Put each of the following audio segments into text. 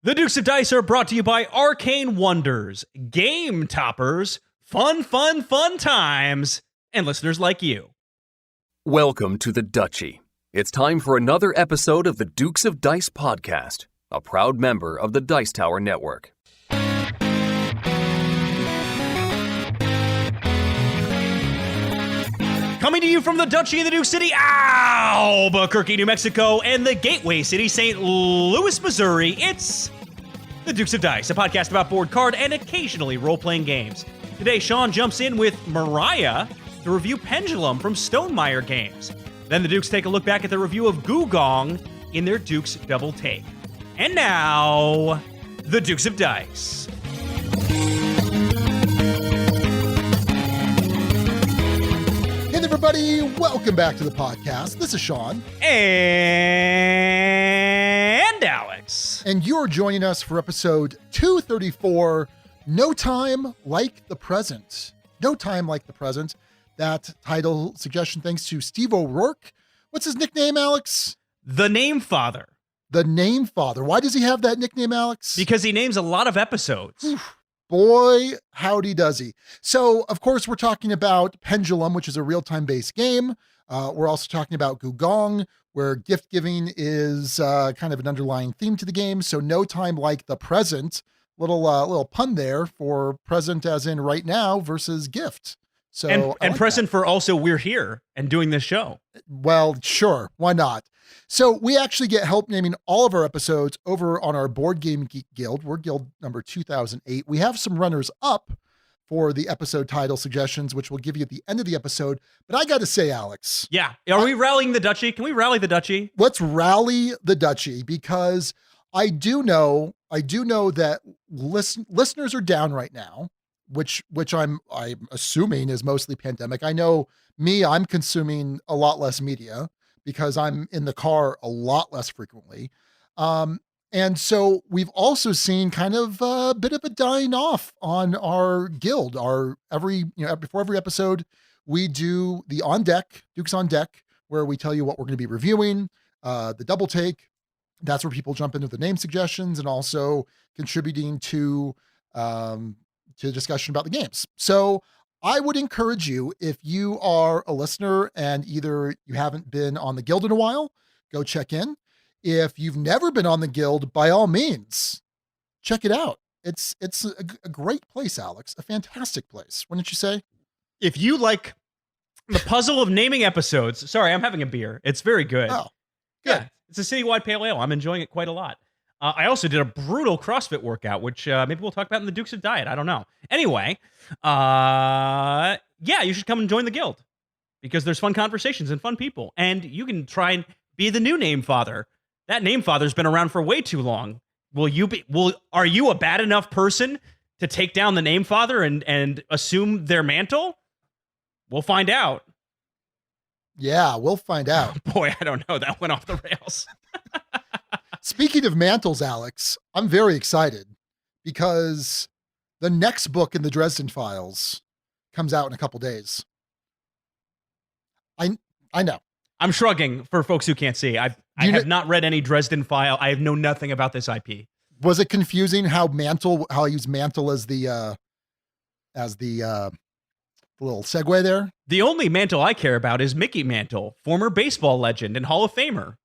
The Dukes of Dice are brought to you by Arcane Wonders, Game Toppers, fun times, and listeners like you. Welcome to the Duchy. It's time for another episode of the Dukes of Dice podcast, a proud member of the Dice Tower Network. Coming to you from the Duchy of the Duke City, Albuquerque, New Mexico, and the Gateway City, St. Louis, Missouri, it's the Dukes of Dice, a podcast about board, card, and occasionally role-playing games. Today, Sean jumps in with Mariah to review Pendulum from Stonemaier Games. Then the Dukes take a look back at the review of Gugong in their Dukes Double Take. And now, the Dukes of Dice. Hey everybody, welcome back to the podcast. This is Sean. And Alex. And you're joining us for episode 234, No Time Like the Present. No Time Like the Present. That title suggestion thanks to Steve O'Rourke. What's his nickname, Alex? The Name Father. The Name Father. Why does he have that nickname, Alex? Because he names a lot of episodes. Boy, howdy does he. So, of course, we're talking about Pendulum, which is a real-time based game. We're also talking about Gugong, where gift giving is kind of an underlying theme to the game. So no time like the present. Little pun there for present as in right now versus gift. So and like present for also we're here and doing this show. Well, sure. Why not? So we actually get help naming all of our episodes over on our Board Game Geek Guild. We're guild number 2008. We have some runners up for the episode title suggestions, which we'll give you at the end of the episode. But I got to say, Alex. Yeah. Are we rallying the Duchy? Can we rally the Duchy? Let's rally the Duchy, because I do know that listeners are down right now, which I'm assuming is mostly pandemic. I know I'm consuming a lot less media because I'm in the car a lot less frequently. And so we've also seen kind of a bit of a dying off on our guild. Before every episode, we do the On Deck, Dukes on Deck, where we tell you what we're going to be reviewing, the double take. That's where people jump into the name suggestions and also contributing to discussion about the games. So I would encourage you, if you are a listener and either you haven't been on the guild in a while, go check in. If you've never been on the guild, by all means, check it out. It's a great place, Alex, a fantastic place. Wouldn't you say? If you like the puzzle of naming episodes, sorry, I'm having a beer. It's very good. Oh, good. Yeah, it's a citywide pale ale. I'm enjoying it quite a lot. I also did a brutal CrossFit workout, which maybe we'll talk about in the Dukes of Diet. I don't know. Anyway, yeah, you should come and join the guild because there's fun conversations and fun people. And you can try and be the new Name Father. That Name Father's been around for way too long. Are you a bad enough person to take down the Name Father and assume their mantle? We'll find out. Yeah, we'll find out. Boy, I don't know. That went off the rails. Speaking of mantles, Alex, I'm very excited because the next book in the Dresden Files comes out in a couple days. I know. I'm shrugging for folks who can't see. I have not read any Dresden File. I know nothing about this IP. Was it confusing how I use mantle as the little segue there? The only Mantle I care about is Mickey Mantle, former baseball legend and Hall of Famer.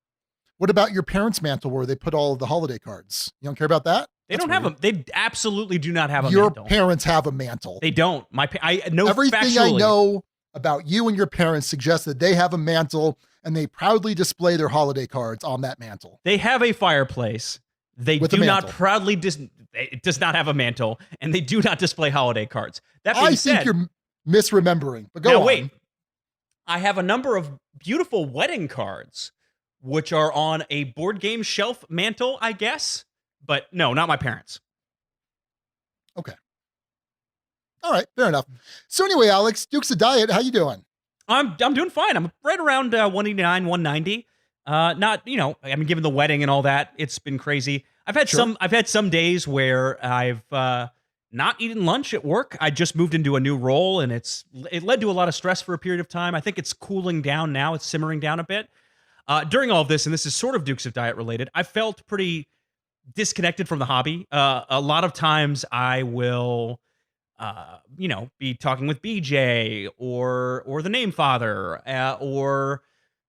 What about your parents' mantle where they put all of the holiday cards? You don't care about that? They don't have them. They absolutely do not have a your mantle. Your parents have a mantle. They don't. I know everything factually. I know about you and your parents suggests that they have a mantle and they proudly display their holiday cards on that mantle. They have a fireplace. They do not proudly it does not have a mantle, and they do not display holiday cards. That being said, I think you're misremembering. But go on. Wait. I have a number of beautiful wedding cards, which are on a board game shelf mantle, I guess. But no, not my parents. Okay. All right, fair enough. So anyway, Alex, Dukes of Diet, how you doing? I'm doing fine. I'm right around 189, 190. Not, given the wedding and all that, it's been crazy. I've had some days where I've not eaten lunch at work. I just moved into a new role, and it led to a lot of stress for a period of time. I think it's cooling down now. It's simmering down a bit. During all of this, and this is sort of Dukes of Diet related, I felt pretty disconnected from the hobby. A lot of times I will, be talking with BJ or the Name Father or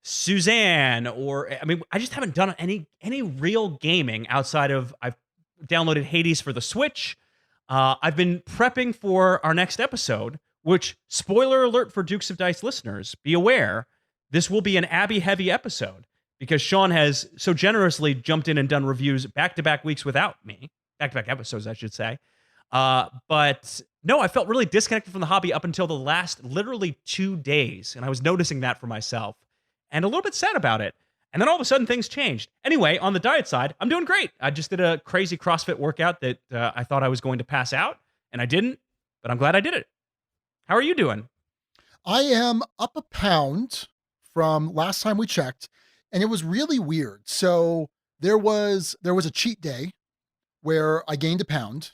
Suzanne, or I mean, I just haven't done any real gaming outside of I've downloaded Hades for the Switch. I've been prepping for our next episode, which, spoiler alert for Dukes of Dice listeners, be aware, this will be an Abby heavy episode because Sean has so generously jumped in and done reviews back-to-back weeks without me, back-to-back episodes, I should say. But no, I felt really disconnected from the hobby up until the last literally 2 days, and I was noticing that for myself and a little bit sad about it. And then all of a sudden things changed. Anyway, on the diet side, I'm doing great. I just did a crazy CrossFit workout that I thought I was going to pass out, and I didn't, but I'm glad I did it. How are you doing? I am up a pound from last time we checked, and it was really weird. So there was a cheat day where I gained a pound,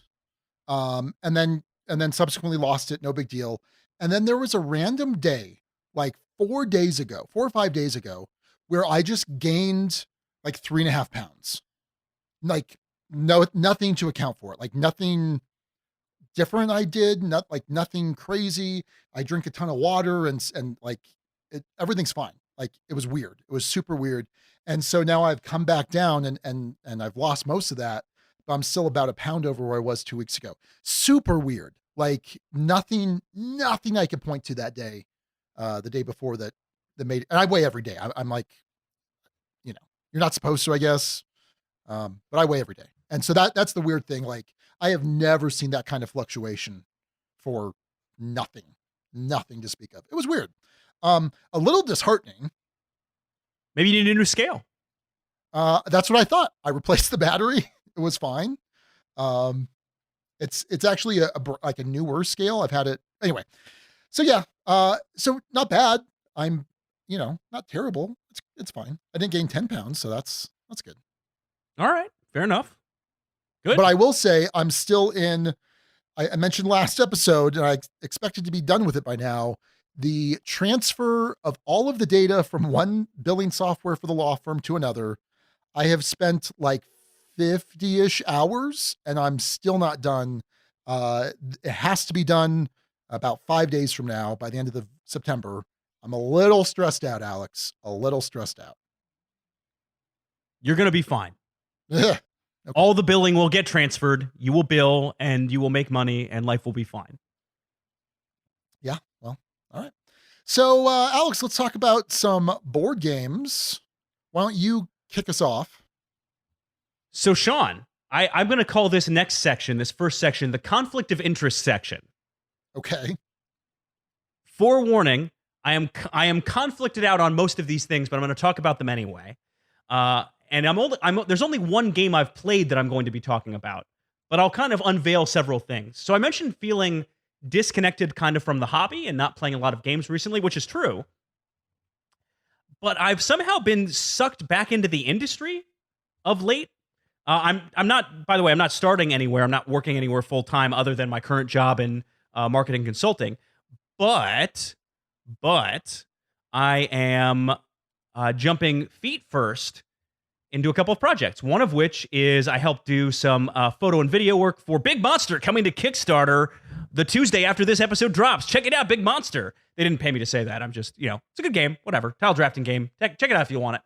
and then subsequently lost it. No big deal. And then there was a random day, like 4 or 5 days ago, where I just gained like 3.5 pounds. Like nothing to account for it. Like nothing different I did, nothing crazy. I drink a ton of water and like everything's fine. Like it was weird. It was super weird. And so now I've come back down and I've lost most of that, but I'm still about a pound over where I was 2 weeks ago. Super weird. Like nothing I could point to that day, the day before that made, and I weigh every day. I'm like, you're not supposed to, I guess. But I weigh every day. And so that's the weird thing. Like I have never seen that kind of fluctuation for nothing to speak of. It was weird. A little disheartening. Maybe you need a new scale. That's what I thought. I replaced the battery. It was fine. It's actually like a newer scale. I've had it anyway. So yeah. So not bad. I'm, not terrible. It's fine. I didn't gain 10 pounds, so that's good. All right. Fair enough. Good. But I will say I'm still in, I mentioned last episode, and I expected to be done with it by now, the transfer of all of the data from one billing software for the law firm to another. I have spent like 50-ish hours, and I'm still not done. It has to be done about 5 days from now, by the end of September. I'm a little stressed out, Alex. A little stressed out. You're going to be fine. Okay. All the billing will get transferred. You will bill and you will make money and life will be fine. Yeah. Well, all right. So, Alex, let's talk about some board games. Why don't you kick us off? So, Sean, I'm going to call this next section, this first section, the conflict of interest section. Okay. Forewarning, I am conflicted out on most of these things, but I'm going to talk about them anyway. And there's only one game I've played that I'm going to be talking about, but I'll kind of unveil several things. So I mentioned feeling disconnected kind of from the hobby and not playing a lot of games recently, which is true. But I've somehow been sucked back into the industry of late. I'm not, by the way, I'm not starting anywhere. I'm not working anywhere full time other than my current job in marketing consulting. But I am jumping feet first into a couple of projects, one of which is I helped do some photo and video work for Big Monster, coming to Kickstarter the Tuesday after this episode drops. Check it out, Big Monster. They didn't pay me to say that. I'm just, it's a good game, whatever. Tile drafting game. Check it out if you want it.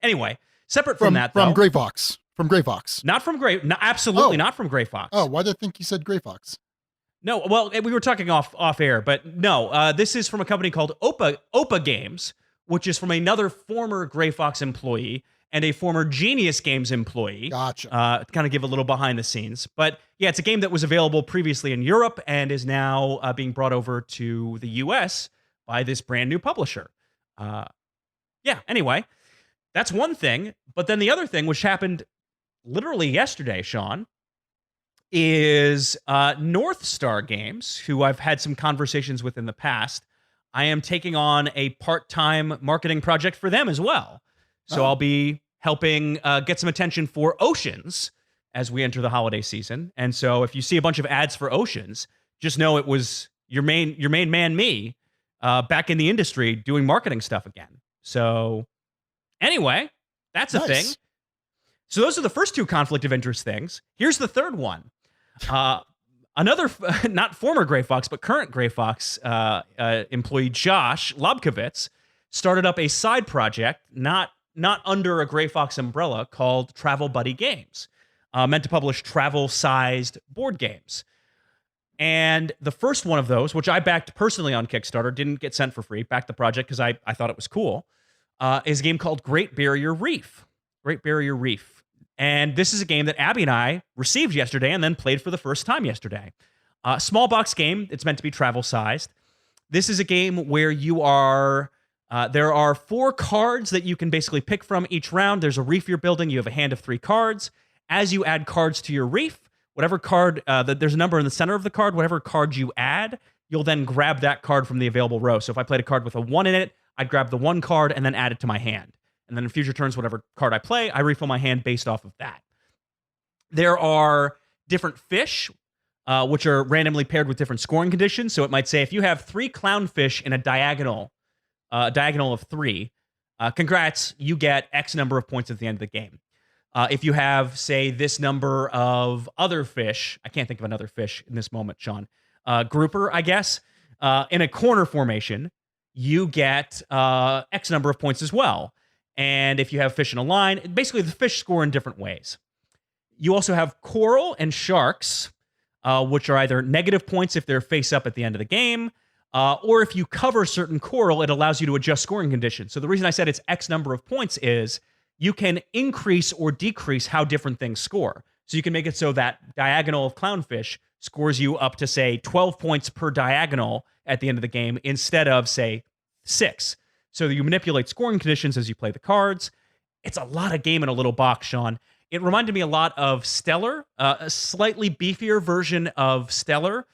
Anyway, separate from that, though. From Gray Fox. From Gray Fox. Not from Gray. No, absolutely not from Gray Fox. Oh, why did I think you said Gray Fox? No, well, we were talking off air, but no, this is from a company called Opa Games, which is from another former Gray Fox employee and a former Genius Games employee. Gotcha. To kind of give a little behind the scenes. But yeah, it's a game that was available previously in Europe and is now being brought over to the US by this brand new publisher. Anyway, that's one thing. But then the other thing, which happened literally yesterday, Sean, is North Star Games, who I've had some conversations with in the past. I am taking on a part-time marketing project for them as well. So I'll be helping get some attention for Oceans as we enter the holiday season. And so if you see a bunch of ads for Oceans, just know it was your main man, me, back in the industry doing marketing stuff again. So anyway, that's a thing. So those are the first two conflict of interest things. Here's the third one. Another, not former Gray Fox, but current Gray Fox employee, Josh Lobkovitz, started up a side project, not under a Gray Fox umbrella, called Travel Buddy Games, meant to publish travel-sized board games. And the first one of those, which I backed personally on Kickstarter, didn't get sent for free, backed the project because I thought it was cool, is a game called Great Barrier Reef. Great Barrier Reef. And this is a game that Abby and I received yesterday and then played for the first time yesterday. Small box game. It's meant to be travel-sized. This is a game where you are... there are 4 cards that you can basically pick from each round. There's a reef you're building. You have a hand of 3 cards. As you add cards to your reef, whatever card... there's a number in the center of the card. Whatever card you add, you'll then grab that card from the available row. So if I played a card with a 1 in it, I'd grab the 1 card and then add it to my hand. And then in future turns, whatever card I play, I refill my hand based off of that. There are different fish, which are randomly paired with different scoring conditions. So it might say if you have 3 clownfish in a diagonal of 3, congrats, you get X number of points at the end of the game. If you have, say, this number of other fish, I can't think of another fish in this moment, Sean, grouper, I guess, in a corner formation, you get X number of points as well. And if you have fish in a line, basically the fish score in different ways. You also have coral and sharks, which are either negative points if they're face up at the end of the game, or if you cover certain coral, it allows you to adjust scoring conditions. So the reason I said it's X number of points is you can increase or decrease how different things score. So you can make it so that diagonal of clownfish scores you up to, say, 12 points per diagonal at the end of the game instead of, say, 6. So you manipulate scoring conditions as you play the cards. It's a lot of game in a little box, Sean. It reminded me a lot of Stellar, a slightly beefier version of Stellar.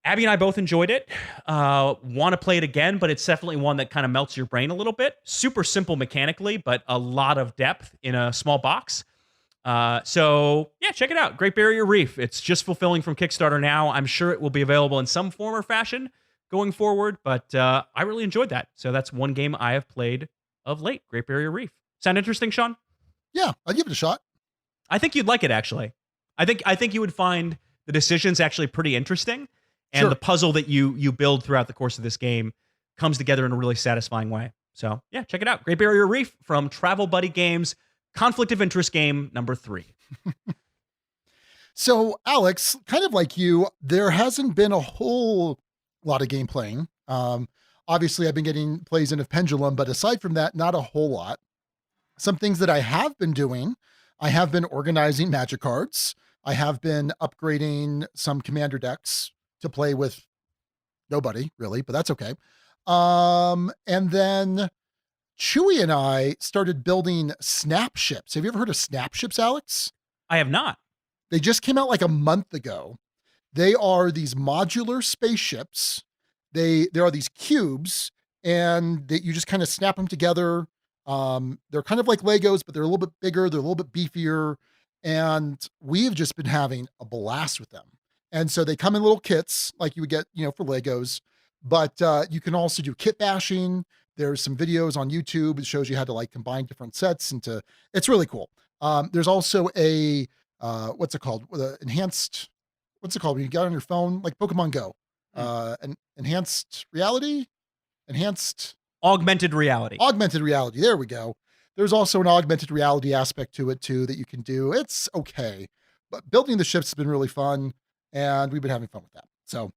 Abby and I both enjoyed it. Want to play it again, but it's definitely one that kind of melts your brain a little bit. Super simple mechanically, but a lot of depth in a small box. So yeah, check it out. Great Barrier Reef. It's just fulfilling from Kickstarter now. I'm sure it will be available in some form or fashion going forward, but I really enjoyed that. So that's one game I have played of late, Great Barrier Reef. Sound interesting, Sean? Yeah, I'd give it a shot. I think you'd like it, actually. I think you would find the decisions actually pretty interesting, and Sure. the puzzle that you build throughout the course of this game comes together in a really satisfying way. So yeah, check it out. Great Barrier Reef from Travel Buddy Games, conflict of interest game number 3. So, Alex, kind of like you, there hasn't been a whole lot of game playing. Obviously, I've been getting plays in of Pendulum, but aside from that, not a whole lot. Some things that I have been doing, I have been organizing magic cards. I have been upgrading some commander decks to play with nobody, really, but that's okay. And then Chewy and I started building snap ships. Have you ever heard of snap ships, Alex? I have not. They just came out like a month ago. They are these modular spaceships. There are these cubes, and you just kind of snap them together. They're kind of like Legos, but they're a little bit bigger. They're a little bit beefier. And we've just been having a blast with them. And so they come in little kits like you would get, for Legos, but you can also do kit bashing. There's some videos on YouTube. It shows you how to like combine different sets it's really cool. There's also a, what's it called? Enhanced, what's it called when you got on your phone, like Pokemon Go, an enhanced reality, Augmented reality. Augmented reality. There we go. There's also an augmented reality aspect to it too that you can do. It's okay, but building the ships has been really fun, and we've been having fun with that. So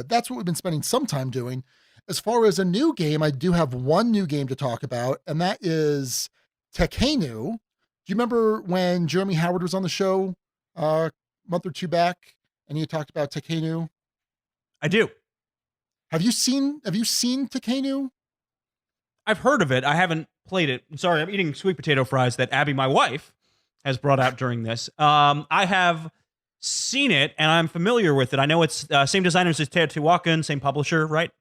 that's what we've been spending some time doing. As far as a new game, I do have one new game to talk about, and that is Tekhenu. Do you remember when Jeremy Howard was on the show a month or two back, and he talked about Tekhenu? I do. Have you seen Tekhenu? I've heard of it. I haven't played it. I'm sorry, I'm eating sweet potato fries that Abby, my wife, has brought out during this. I have seen it, and I'm familiar with it. I know it's same designers as Teotihuacan, same publisher, right?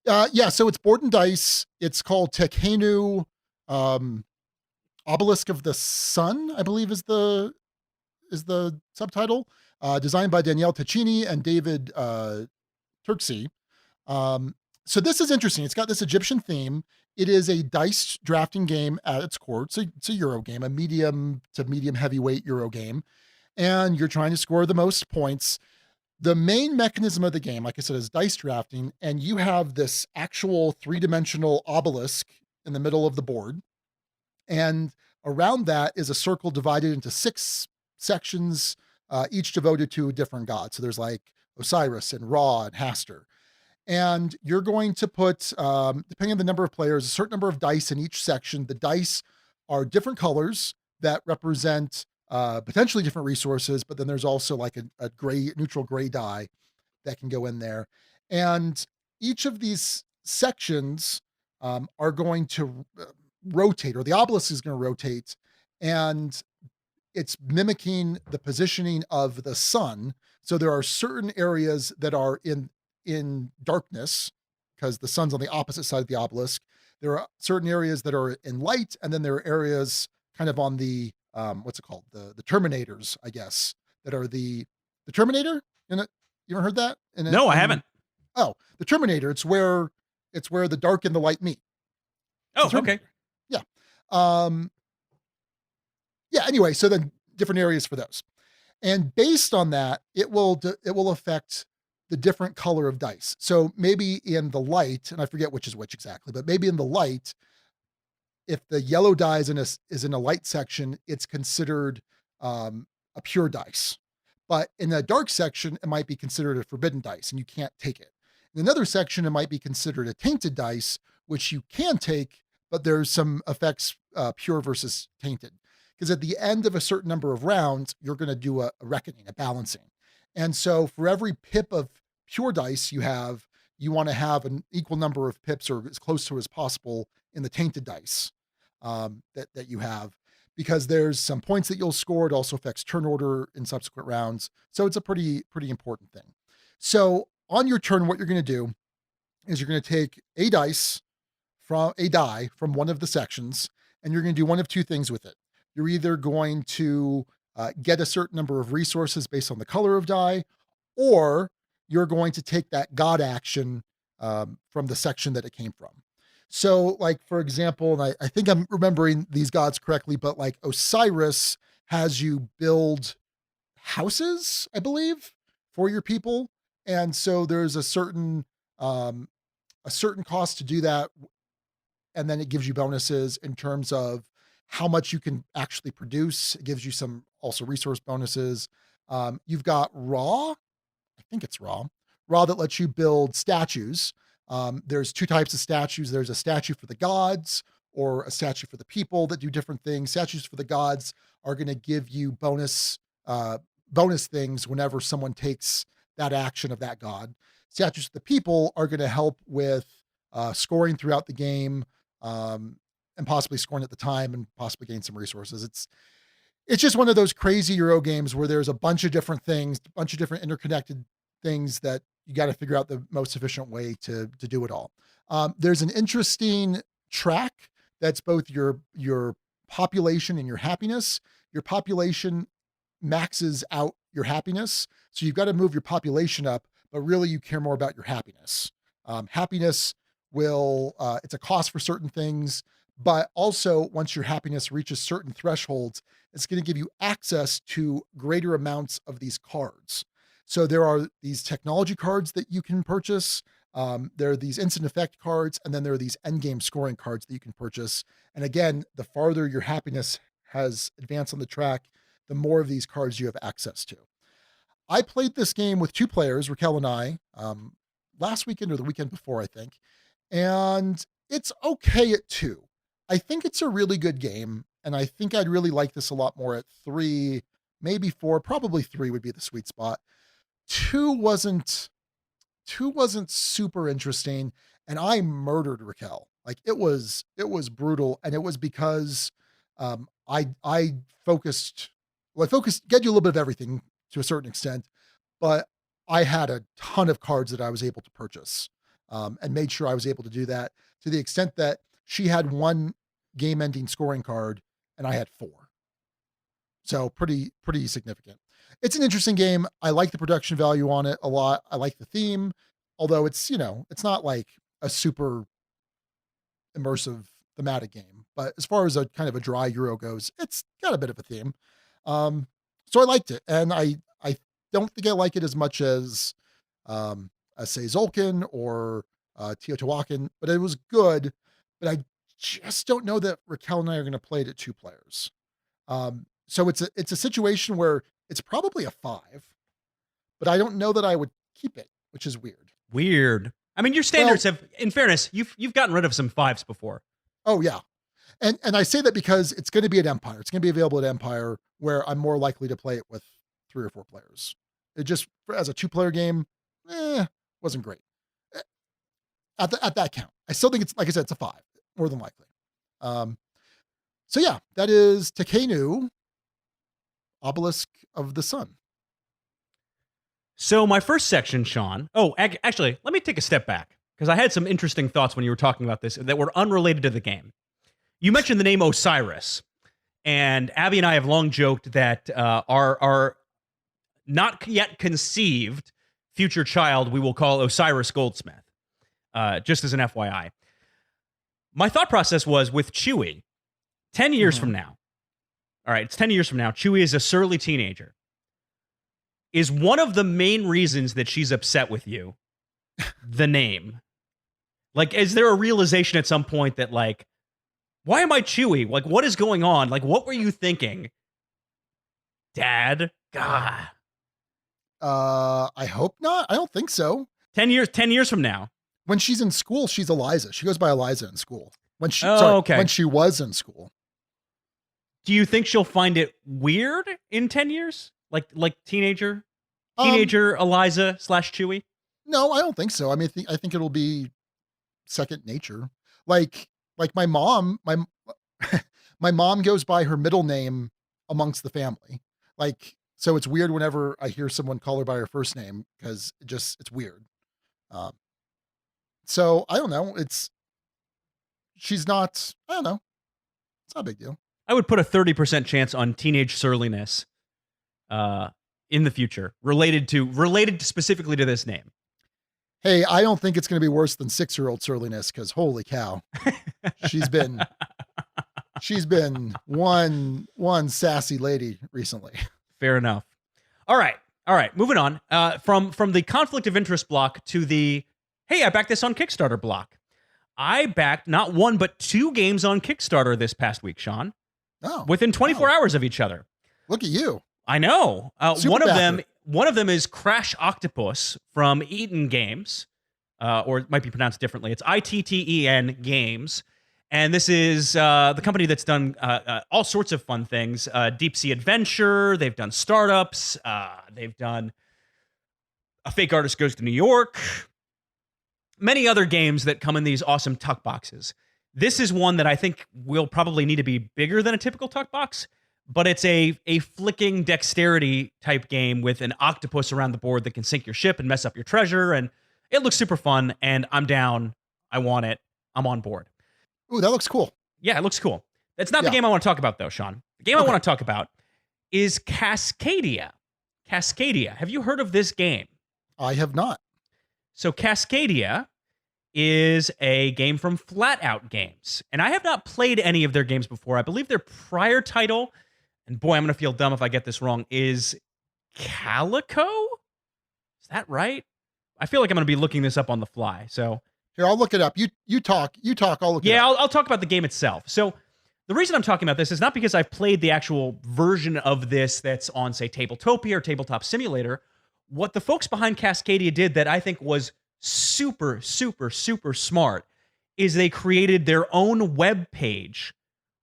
Yeah, so it's Board and Dice. It's called Tekhenu, Obelisk of the Sun, I believe is the subtitle. Designed by Danielle Taccini and David Turksey. So this is interesting. It's got this Egyptian theme. It is a dice drafting game at its core. It's a Euro game, a medium to medium heavyweight Euro game. And you're trying to score the most points. The main mechanism of the game, like I said, is dice drafting. And you have this actual 3-dimensional obelisk in the middle of the board. And around that is a circle divided into 6 sections, each devoted to a different god. So there's like Osiris and Ra and Hastur. And you're going to put, depending on the number of players, a certain number of dice in each section. The dice are different colors that represent potentially different resources, but then there's also like a gray, neutral gray die that can go in there. And each of these sections are going to rotate, or the obelisk is going to rotate, and it's mimicking the positioning of the sun. So there are certain areas that are in darkness because the sun's on the opposite side of the obelisk. There are certain areas that are in light, and then there are areas kind of on the what's it called? The terminators, I guess, that are the terminator in it. You ever heard that? No, I haven't. Oh, the terminator. It's where the dark and the light meet. Oh, okay. Yeah. Yeah. Anyway, so then different areas for those, and based on that, it will affect the different color of dice. So maybe in the light, and I forget which is which exactly, but maybe in the light, if the yellow die is in a light section, it's considered a pure dice. But in the dark section, it might be considered a forbidden dice, and you can't take it. In another section, it might be considered a tainted dice, which you can take, but there's some effects, pure versus tainted. Because at the end of a certain number of rounds, you're going to do a reckoning, a balancing. And so for every pip of pure dice you have, you want to have an equal number of pips, or as close to as possible, in the tainted dice that you have, because there's some points that you'll score. It also affects turn order in subsequent rounds. So it's a pretty important thing. So on your turn, what you're going to do is you're going to take a die from one of the sections, and you're going to do one of two things with it. You're either going to get a certain number of resources based on the color of die, or you're going to take that god action from the section that it came from. So, like, for example, and I think I'm remembering these gods correctly, but like Osiris has you build houses, I believe, for your people. And so there's a certain cost to do that. And then it gives you bonuses in terms of how much you can actually produce. It gives you some also resource bonuses. You've got Ra, I think it's Ra that lets you build statues. There's 2 types of statues. There's a statue for the gods or a statue for the people that do different things. Statues for the gods are going to give you bonus things whenever someone takes that action of that god. Statues for the people are going to help with scoring throughout the game, and possibly scoring at the time, and possibly gain some resources. It's just one of those crazy Euro games where there's a bunch of different things, a bunch of different interconnected things that you got to figure out the most efficient way to do it all. There's an interesting track that's both your population and your happiness. Your population maxes out your happiness, so you've got to move your population up, but really you care more about your happiness. Happiness will, it's a cost for certain things, but also once your happiness reaches certain thresholds, it's going to give you access to greater amounts of these cards. So there are these technology cards that you can purchase. There are these instant effect cards, and then there are these endgame scoring cards that you can purchase. And again, the farther your happiness has advanced on the track, the more of these cards you have access to. I played this game with 2 players, Raquel and I, last weekend or the weekend before, I think. And it's okay at 2. I think it's a really good game, and I think I'd really like this a lot more at 3, maybe 4, probably 3 would be the sweet spot. 2 wasn't super interesting, and I murdered Raquel. Like it was brutal, and it was because I focused, get you a little bit of everything to a certain extent, but I had a ton of cards that I was able to purchase, and made sure I was able to do that to the extent that she had 1 game-ending scoring card and I had 4. So pretty significant. It's an interesting game. I like the production value on it a lot. I like the theme, although it's, it's not like a super immersive thematic game. But as far as a kind of a dry Euro goes, it's got a bit of a theme. So I liked it, and I don't think I like it as much as say Zolkin or Teotihuacan, but it was good. But I just don't know that Raquel and I are going to play it at 2 players. So it's a situation where it's probably a 5, but I don't know that I would keep it, which is weird. Weird. I mean, your standards have, in fairness, you've gotten rid of some 5s before. Oh yeah. And I say that because it's going to be at Empire. It's going to be available at Empire, where I'm more likely to play it with 3 or 4 players. It just, as a 2-player game, wasn't great. At that count. I still think it's, like I said, it's a 5, more than likely. So yeah, that is Tekhenu, Obelisk of the Sun. So my first section, Sean. Oh, actually, let me take a step back, because I had some interesting thoughts when you were talking about this that were unrelated to the game. You mentioned the name Osiris, and Abby and I have long joked that our not yet conceived future child we will call Osiris Goldsmith, just as an FYI. My thought process was with Chewie, 10 years from now. All right, it's 10 years from now. Chewie is a surly teenager. Is one of the main reasons that she's upset with you the name? Like, is there a realization at some point that, like, why am I Chewie? Like, what is going on? Like, what were you thinking? Dad? God. I hope not. I don't think so. 10 years from now. When she's in school, she's Eliza. She goes by Eliza in school. When she when she was in school. Do you think she'll find it weird in 10 years? Like teenager Eliza / Chewie? No, I don't think so. I mean, I think it'll be second nature. Like my mom, my mom goes by her middle name amongst the family. Like, so it's weird whenever I hear someone call her by her first name, because it's weird. So I don't know. She's not, I don't know. It's not a big deal. I would put a 30% chance on teenage surliness in the future, related specifically to this name. Hey, I don't think it's going to be worse than 6-year-old surliness, because holy cow, she's been one sassy lady recently. Fair enough. All right. Moving on. From the conflict of interest block to the, hey, I backed this on Kickstarter block. I backed not 1 but 2 games on Kickstarter this past week, Sean. Oh, within 24 hours of each other. Look at you. I know. One backer. of them is Crash Octopus from Eaton Games, or it might be pronounced differently. It's ITTEN Games, and this is the company that's done all sorts of fun things. Deep Sea Adventure. They've done startups. They've done A Fake Artist Goes to New York. Many other games that come in these awesome tuck boxes. This is one that I think will probably need to be bigger than a typical tuck box, but it's a flicking dexterity type game with an octopus around the board that can sink your ship and mess up your treasure, and it looks super fun, and I'm down. I want it. I'm on board. Ooh, that looks cool. Yeah, it looks cool. That's not the game I want to talk about, though, Sean. The game I want to talk about is Cascadia. Cascadia. Have you heard of this game? I have not. So Cascadia is a game from Flat Out Games, and I have not played any of their games before. I believe their prior title, and boy, I'm going to feel dumb if I get this wrong, is Calico? Is that right? I feel like I'm going to be looking this up on the fly. So here, I'll look it up. You talk. I'll look it up. Yeah, I'll talk about the game itself. So the reason I'm talking about this is not because I've played the actual version of this that's on, say, Tabletopia or Tabletop Simulator. What the folks behind Cascadia did that I think was super, super, super smart is they created their own web page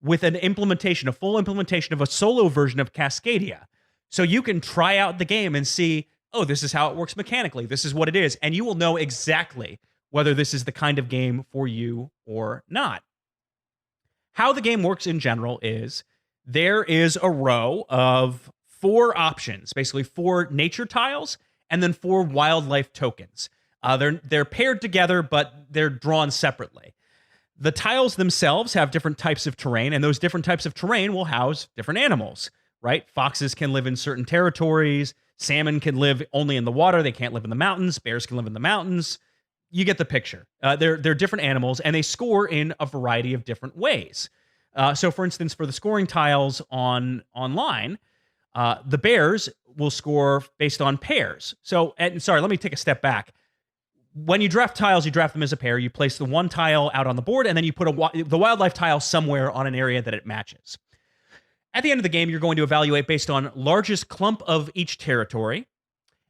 with an implementation, a full implementation of a solo version of Cascadia. So you can try out the game and see, oh, this is how it works mechanically. This is what it is. And you will know exactly whether this is the kind of game for you or not. How the game works in general is there is a row of 4 options, basically 4 nature tiles, and then 4 wildlife tokens. They're paired together, but they're drawn separately. The tiles themselves have different types of terrain, and those different types of terrain will house different animals, right? Foxes can live in certain territories. Salmon can live only in the water. They can't live in the mountains. Bears can live in the mountains. you get the picture. They're different animals, and they score in a variety of different ways. So, for instance, for the scoring tiles online, the bears will score based on pairs. So, and sorry, let me take a step back. When you draft tiles, you draft them as a pair. You place the one tile out on the board, and then you put the wildlife tile somewhere on an area that it matches. At the end of the game, you're going to evaluate based on largest clump of each territory,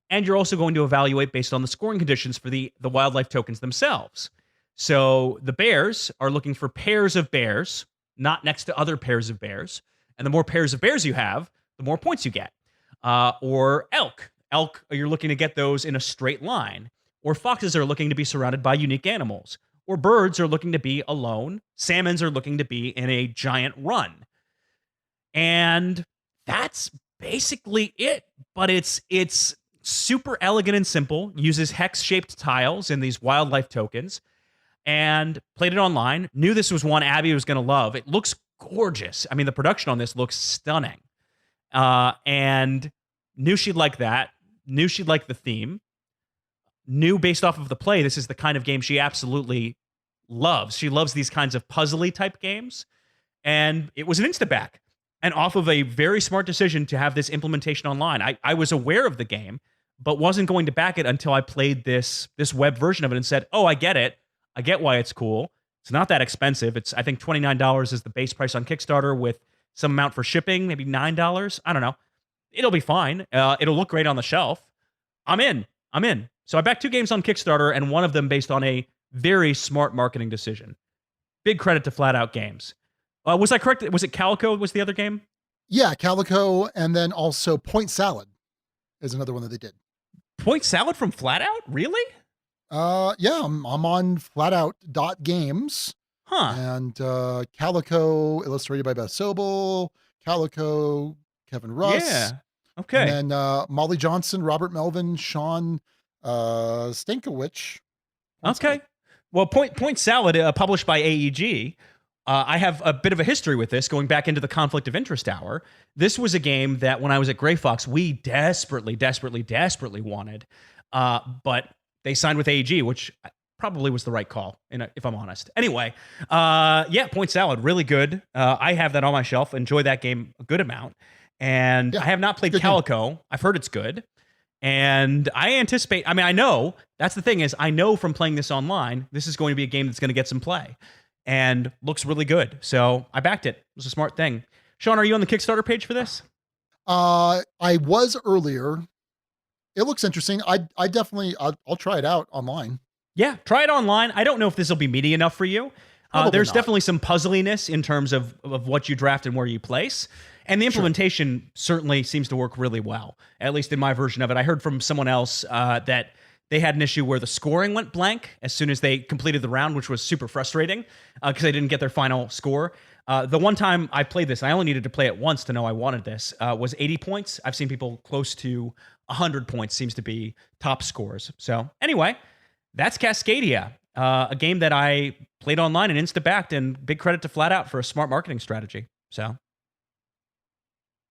and you're also going to evaluate based on the scoring conditions for the wildlife tokens themselves. So the bears are looking for pairs of bears, not next to other pairs of bears. And the more pairs of bears you have, the more points you get. Or elk. Elk, you're looking to get those in a straight line. Or foxes are looking to be surrounded by unique animals. Or birds are looking to be alone. Salmons are looking to be in a giant run. And that's basically it. But it's super elegant and simple. Uses hex-shaped tiles in these wildlife tokens. And played it online. Knew this was one Abby was going to love. It looks gorgeous. I mean, the production on this looks stunning. And knew she'd like that. Knew she'd like the theme. Knew based off of the play, this is the kind of game she absolutely loves. She loves these kinds of puzzly type games. And it was an insta-back. And off of a very smart decision to have this implementation online. I was aware of the game, but wasn't going to back it until I played this web version of it and said, oh, I get it. I get why it's cool. It's not that expensive. It's, I think, $29 is the base price on Kickstarter with some amount for shipping, maybe $9. I don't know. It'll be fine. It'll look great on the shelf. I'm in. So I backed 2 games on Kickstarter, and one of them based on a very smart marketing decision. Big credit to Flat Out Games. Was I correct? Was it Calico was the other game? Yeah, Calico, and then also Point Salad is another one that they did. Point Salad from Flat Out? Really? Yeah, I'm on flatout.games. Huh. And Calico, illustrated by Beth Sobel, Calico, Kevin Russ. Yeah. Okay. And then Molly Johnson, Robert Melvin, Sean Stankiewicz. Okay. Well, Point Salad, published by AEG. I have a bit of a history with this, going back into the Conflict of Interest Hour. This was a game that when I was at Grey Fox, we desperately wanted. But they signed with AEG, which probably was the right call, if I'm honest. Anyway, yeah, Point Salad, really good. I have that on my shelf. Enjoy that game a good amount. And I have not played Calico. Game. I've heard it's good. And I anticipate, I know, that's the thing is, I know from playing this online, this is going to be a game that's going to get some play. And looks really good. So I backed it. It was a smart thing. Sean, are you on the Kickstarter page for this? I was earlier. It looks interesting. I definitely, I'll try it out online. Yeah, try it online. I don't know if this will be meaty enough for you. There's definitely some puzzliness in terms of what you draft and where you place. And the implementation certainly seems to work really well, at least in my version of it. I heard from someone else that they had an issue where the scoring went blank as soon as they completed the round, which was super frustrating because they didn't get their final score. The one time I played this, I only needed to play it once to know I wanted this, was 80 points. I've seen people close to 100 points seems to be top scores. So anyway, that's Cascadia, a game that I played online and insta-backed, and big credit to Flat Out for a smart marketing strategy. So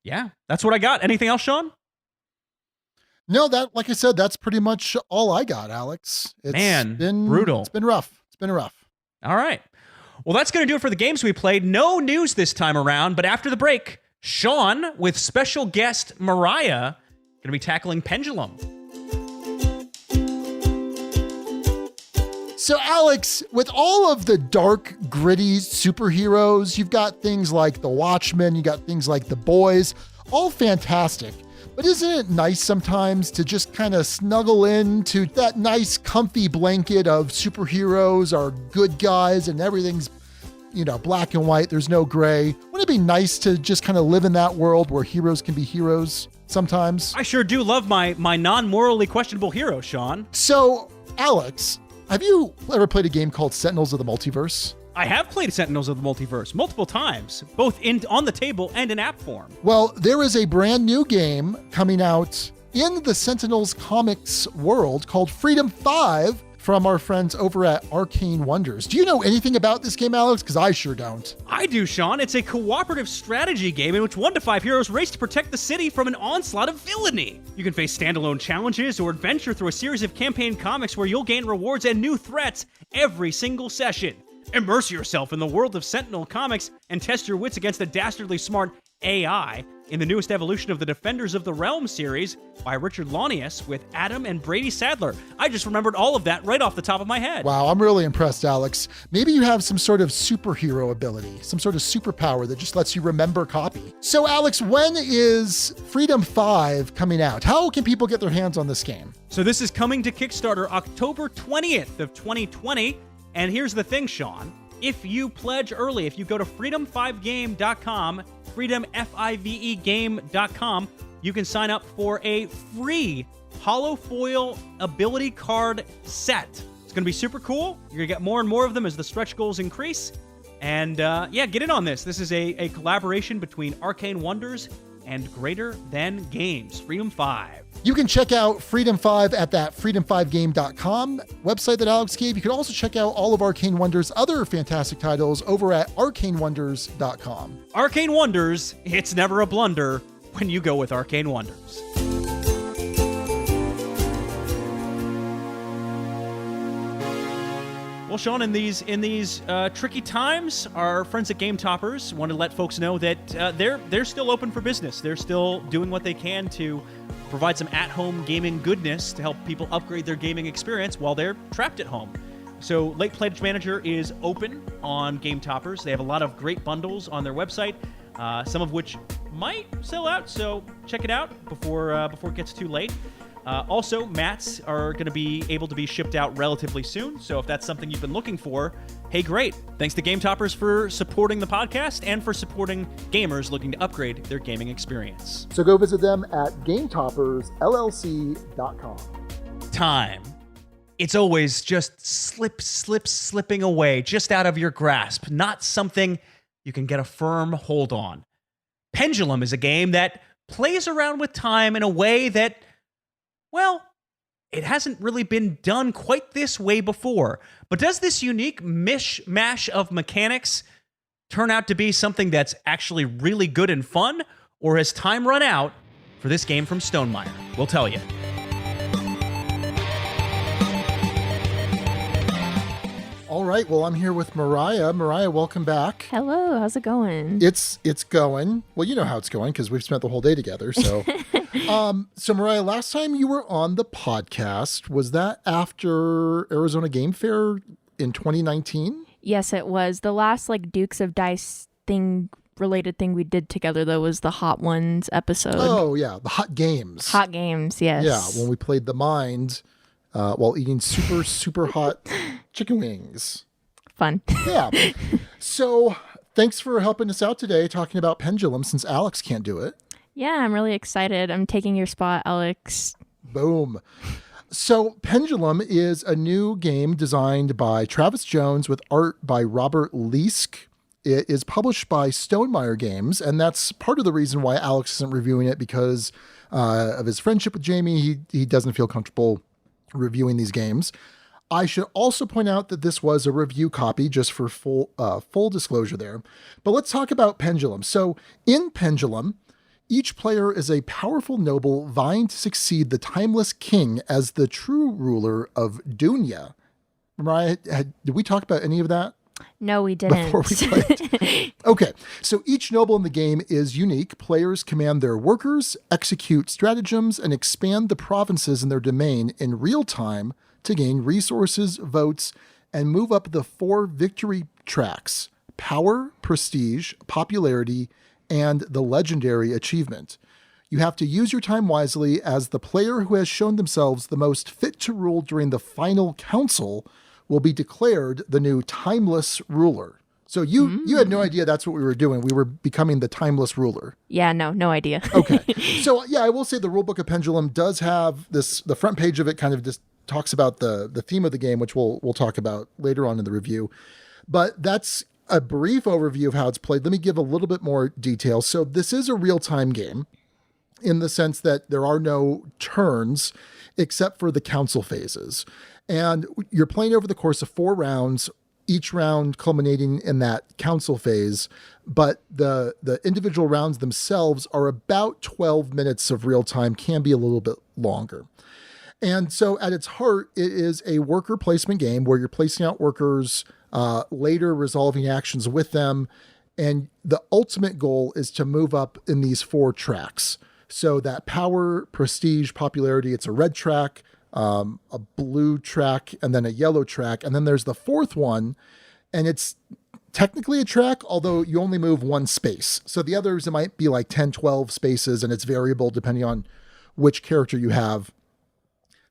yeah, that's what I got. Anything else, Sean? No, that, like I said, that's pretty much all I got, Alex. It's been brutal. It's been rough. All right. Well, that's going to do it for the games we played. No news this time around, but after the break, Sean with special guest Mariah going to be tackling Pendulum. So, Alex, with all of the dark, gritty superheroes, you've got things like The Watchmen, you got things like The Boys, all fantastic. But isn't it nice sometimes to just kind of snuggle into that nice, comfy blanket of superheroes are good guys and everything's, black and white, there's no gray? Wouldn't it be nice to just kind of live in that world where heroes can be heroes sometimes? I sure do love my non-morally questionable hero, Sean. So, Alex, have you ever played a game called Sentinels of the Multiverse? I have played Sentinels of the Multiverse multiple times, both on the table and in app form. Well, there is a brand new game coming out in the Sentinels comics world called Freedom 5. from our friends over at Arcane Wonders. Do you know anything about this game, Alex? Because I sure don't. I do, Sean. It's a cooperative strategy game in which 1 to 5 heroes race to protect the city from an onslaught of villainy. You can face standalone challenges or adventure through a series of campaign comics where you'll gain rewards and new threats every single session. Immerse yourself in the world of Sentinel comics and test your wits against the dastardly smart AI in the newest evolution of the Defenders of the Realm series by Richard Launius with Adam and Brady Sadler. I just remembered all of that right off the top of my head. Wow, I'm really impressed, Alex. Maybe you have some sort of superhero ability, some sort of superpower that just lets you remember copy. So, Alex, when is Freedom 5 coming out? How can people get their hands on this game? So this is coming to Kickstarter October 20th of 2020. And here's the thing, Sean. If you pledge early, if you go to freedom5game.com, freedomfivegame.com, you can sign up for a free holofoil ability card set. It's going to be super cool. You're going to get more and more of them as the stretch goals increase. And yeah, get in on this. This is a collaboration between Arcane Wonders and Greater Than Games, Freedom 5. You can check out Freedom 5 at that freedom5game.com website that Alex gave. You can also check out all of Arcane Wonders' other fantastic titles over at arcanewonders.com. Arcane Wonders, it's never a blunder when you go with Arcane Wonders. Well, Sean, in these tricky times, our friends at Game Toppers want to let folks know that they're still open for business. They're still doing what they can to provide some at-home gaming goodness to help people upgrade their gaming experience while they're trapped at home. So Late Pledge Manager is open on Game Toppers. They have a lot of great bundles on their website, some of which might sell out, so check it out before it gets too late. Also, mats are going to be able to be shipped out relatively soon, so if that's something you've been looking for, hey, great. Thanks to Game Toppers for supporting the podcast and for supporting gamers looking to upgrade their gaming experience. So go visit them at GameToppersLLC.com. Time. It's always just slipping away, just out of your grasp, not something you can get a firm hold on. Pendulum is a game that plays around with time in a way that, well, it hasn't really been done quite this way before. But does this unique mishmash of mechanics turn out to be something that's actually really good and fun? Or has time run out for this game from Stonemaier? We'll tell you. All right, well, I'm here with Mariah. Mariah, welcome back. Hello, how's it going? It's going. Well, you know how it's going because we've spent the whole day together. So, so Mariah, last time you were on the podcast, was that after Arizona Game Fair in 2019? Yes, it was. The last Dukes of Dice related thing we did together, though, was the Hot Ones episode. Oh, yeah, the Hot Games. Hot Games, yes. Yeah, when we played The Mind while eating super hot chicken wings. Fun. Yeah. So thanks for helping us out today talking about Pendulum since Alex can't do it. Yeah, I'm really excited. I'm taking your spot, Alex. Boom. So Pendulum is a new game designed by Travis Jones with art by Robert Leask. It is published by Stonemaier Games, and that's part of the reason why Alex isn't reviewing it, because of his friendship with Jamie. He doesn't feel comfortable reviewing these games. I should also point out that this was a review copy, just for full disclosure there. But let's talk about Pendulum. So in Pendulum, each player is a powerful noble vying to succeed the timeless king as the true ruler of Dunya. Mariah, did we talk about any of that? No, we didn't. Before we played. Okay, so each noble in the game is unique. Players command their workers, execute stratagems, and expand the provinces in their domain in real time to gain resources, votes, and move up the 4 victory tracks: power, prestige, popularity, and the legendary achievement. You have to use your time wisely, as the player who has shown themselves the most fit to rule during the final council will be declared the new timeless ruler. So you had no idea that's what we were doing. We were becoming the timeless ruler. Yeah, no idea. Okay. So yeah, I will say the rulebook of Pendulum does have this, the front page of it kind of just talks about the theme of the game, which we'll talk about later on in the review. But that's a brief overview of how it's played. Let me give a little bit more detail. So this is a real-time game in the sense that there are no turns except for the council phases. And you're playing over the course of 4 rounds, each round culminating in that council phase. But the individual rounds themselves are about 12 minutes of real time, can be a little bit longer. And so at its heart, it is a worker placement game where you're placing out workers, later resolving actions with them. And the ultimate goal is to move up in these 4 tracks. So that power, prestige, popularity, it's a red track, a blue track, and then a yellow track. And then there's the 4th one, and it's technically a track, although you only move 1 space. So the others, it might be like 10, 12 spaces, and it's variable depending on which character you have.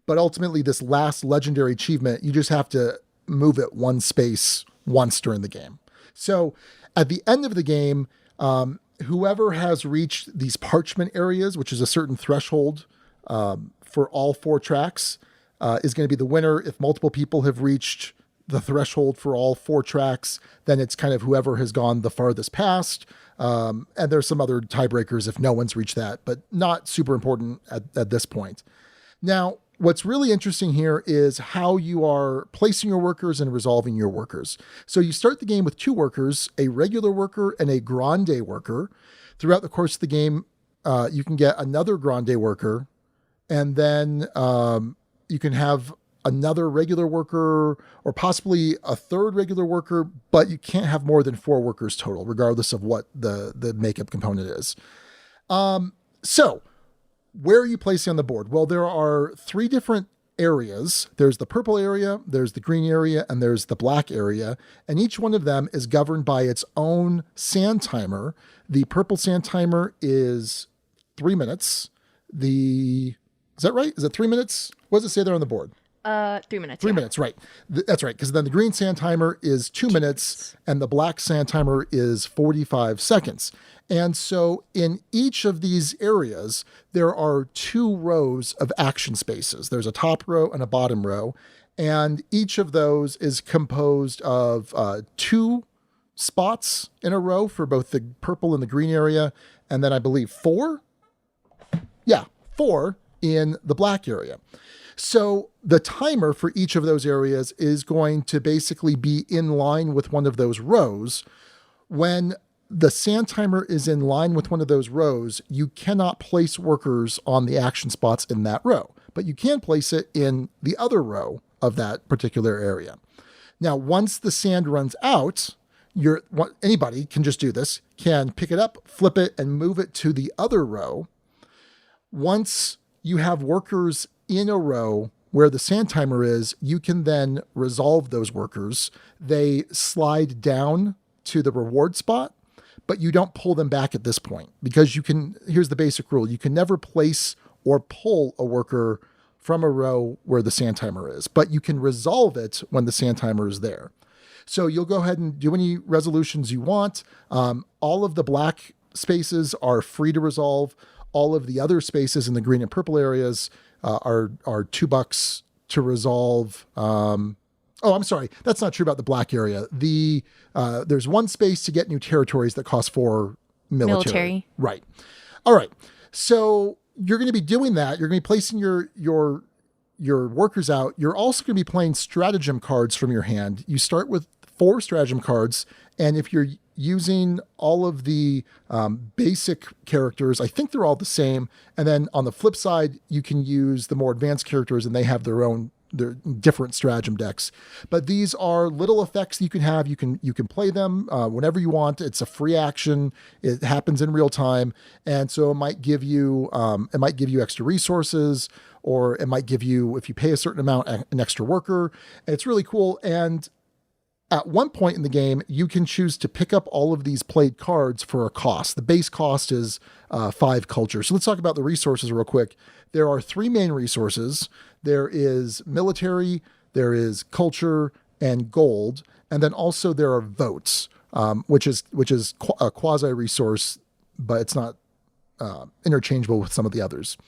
But ultimately, this last legendary achievement, you just have to move it 1 space once during the game. So at the end of the game, whoever has reached these parchment areas, which is a certain threshold for all 4 tracks, is going to be the winner. If multiple people have reached the threshold for all 4 tracks, then it's kind of whoever has gone the farthest past. And there's some other tiebreakers if no one's reached that, but not super important at this point. Now, what's really interesting here is how you are placing your workers and resolving your workers. So you start the game with 2 workers, a regular worker and a grande worker. Throughout the course of the game, you can get another grande worker, and then you can have another regular worker or possibly a 3rd regular worker, but you can't have more than 4 workers total, regardless of what the makeup component is. So where are you placing on the board? Well, there are 3 different areas. There's the purple area, there's the green area, and there's the black area. And each one of them is governed by its own sand timer. The purple sand timer is 3 minutes. Is that right? Is it 3 minutes? What does it say there on the board? 3 minutes. 3 minutes, right. That's right. Because then the green sand timer is 2 minutes and the black sand timer is 45 seconds. And so in each of these areas, there are 2 rows of action spaces. There's a top row and a bottom row. And each of those is composed of 2 spots in a row for both the purple and the green area. And then I believe 4? Yeah, 4 in the black area. So the timer for each of those areas is going to basically be in line with one of those rows. When the sand timer is in line with one of those rows, you cannot place workers on the action spots in that row, but you can place it in the other row of that particular area. Now, once the sand runs out, anybody can just do this, can pick it up, flip it, and move it to the other row. Once you have workers in a row where the sand timer is, you can then resolve those workers. They slide down to the reward spot, but you don't pull them back at this point because here's the basic rule. You can never place or pull a worker from a row where the sand timer is, but you can resolve it when the sand timer is there. So you'll go ahead and do any resolutions you want. All of the black spaces are free to resolve. All of the other spaces in the green and purple areas are $2 to resolve. I'm sorry. That's not true about the black area. There's 1 space to get new territories that cost 4 military. Right. All right. So you're going to be doing that. You're going to be placing your workers out. You're also going to be playing stratagem cards from your hand. You start with 4 stratagem cards. And if you're using all of the basic characters, I think they're all the same. And then on the flip side, you can use the more advanced characters and they have their different stratagem decks. But these are little effects you can have. You can play them whenever you want. It's a free action. It happens in real time. And so it might give you extra resources, or it might give you, if you pay a certain amount, an extra worker. It's really cool. And at one point in the game, you can choose to pick up all of these played cards for a cost. The base cost is 5 culture. So let's talk about the resources real quick. There are 3 main resources. There is military, there is culture, and gold. And then also there are votes, which is a quasi resource, but it's not interchangeable with some of the others.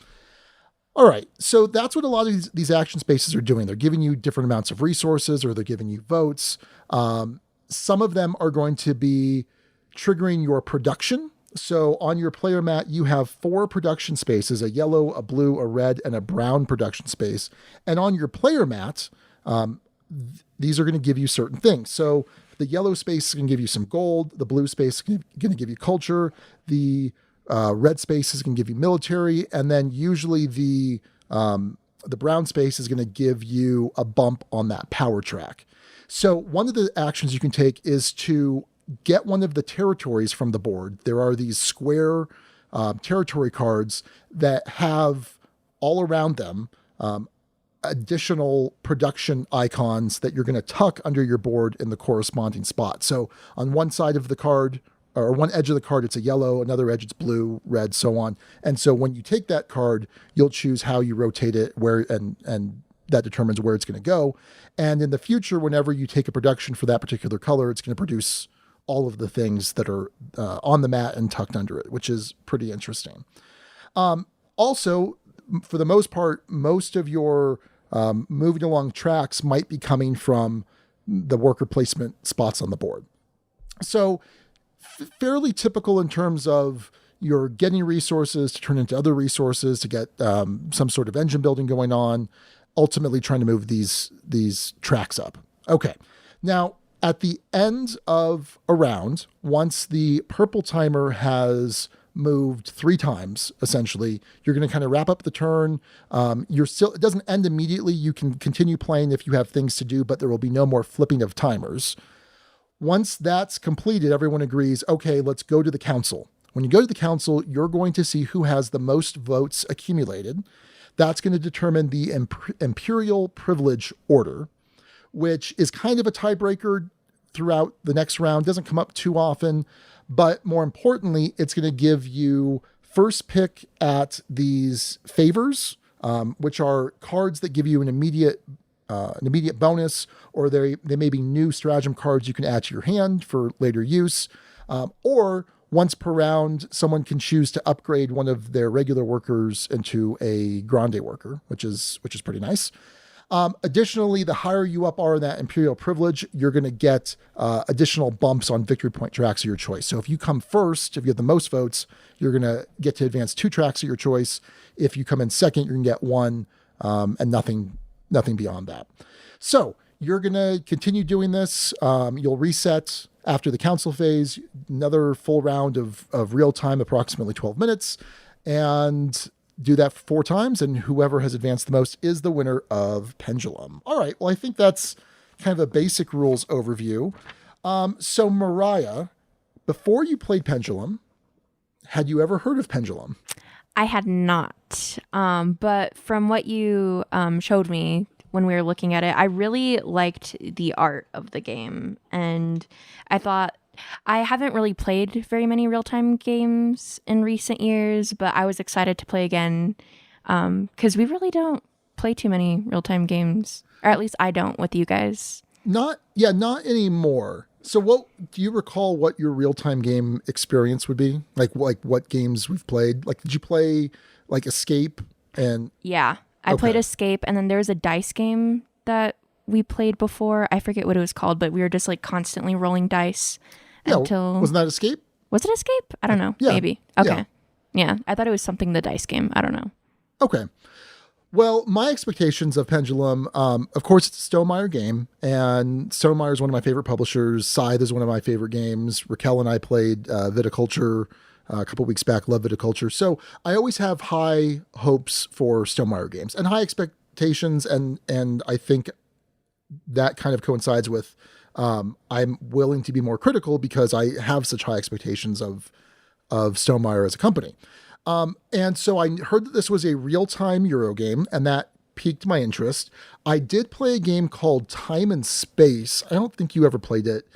All right, so that's what a lot of these action spaces are doing. They're giving you different amounts of resources, or they're giving you votes. Some of them are going to be triggering your production. So on your player mat, you have 4 production spaces, a yellow, a blue, a red, and a brown production space. And on your player mat, These are going to give you certain things. So the yellow space is going to give you some gold. The blue space is going to give you culture. The red space is going to give you military. And then usually the brown space is going to give you a bump on that power track. So one of the actions you can take is to get one of the territories from the board. There are these square territory cards that have all around them additional production icons that you're going to tuck under your board in the corresponding spot. So on one side of the card, or one edge of the card, it's a yellow, another edge it's blue, red, so on. And so when you take that card, you'll choose how you rotate it, where, and that determines where it's going to go. And in the future, whenever you take a production for that particular color, it's going to produce all of the things that are on the mat and tucked under it, which is pretty interesting. Also, for the most part, most of your moving along tracks might be coming from the worker placement spots on the board. So fairly typical in terms of you're getting resources to turn into other resources to get some sort of engine building going on, ultimately trying to move these tracks up. Okay. Now, at the end of a round, once the purple timer has moved 3 times, essentially, you're going to kind of wrap up the turn. It doesn't end immediately. You can continue playing if you have things to do, but there will be no more flipping of timers. Once that's completed, everyone agrees, okay, let's go to the council. When you go to the council, you're going to see who has the most votes accumulated. That's going to determine the imperial privilege order, which is kind of a tiebreaker throughout the next round. Doesn't come up too often, but more importantly, it's going to give you first pick at these favors, which are cards that give you an immediate bonus, or they may be new stratagem cards you can add to your hand for later use, or once per round, someone can choose to upgrade one of their regular workers into a grande worker, which is pretty nice. Additionally, the higher you up are in that imperial privilege, you're going to get additional bumps on victory point tracks of your choice. So if you come first, if you have the most votes, you're going to get to advance 2 tracks of your choice. If you come in second, you're going to get 1 and nothing beyond that. So you're going to continue doing this. You'll reset after the council phase, another full round of real time, approximately 12 minutes, and do that 4 times, and whoever has advanced the most is the winner of Pendulum. All right, well, I think that's kind of a basic rules overview. So Mariah, before you played Pendulum, had you ever heard of Pendulum? I had not. But from what you showed me when we were looking at it, I really liked the art of the game. And I thought, I haven't really played very many real-time games in recent years, but I was excited to play again because we really don't play too many real-time games, or at least I don't with you guys. Not anymore. So what do you recall what your real-time game experience would be? Like what games we've played? Like, did you play like Escape? And yeah, I played Escape, and then there was a dice game that we played before. I forget what it was called, but we were just like constantly rolling dice until... Wasn't that Escape? Was it Escape? I don't know. Yeah. Maybe. Okay. Yeah. I thought it was something the dice game. I don't know. Okay. Well, my expectations of Pendulum, of course, it's a Stonemaier game, and Stonemaier is one of my favorite publishers. Scythe is one of my favorite games. Raquel and I played Viticulture a couple weeks back. Love Viticulture. So I always have high hopes for Stonemaier games and high expectations, and I think that kind of coincides with I'm willing to be more critical because I have such high expectations of Stonemaier as a company. And so I heard that this was a real-time Euro game, and that piqued my interest. I did play a game called Time and Space. I don't think you ever played it.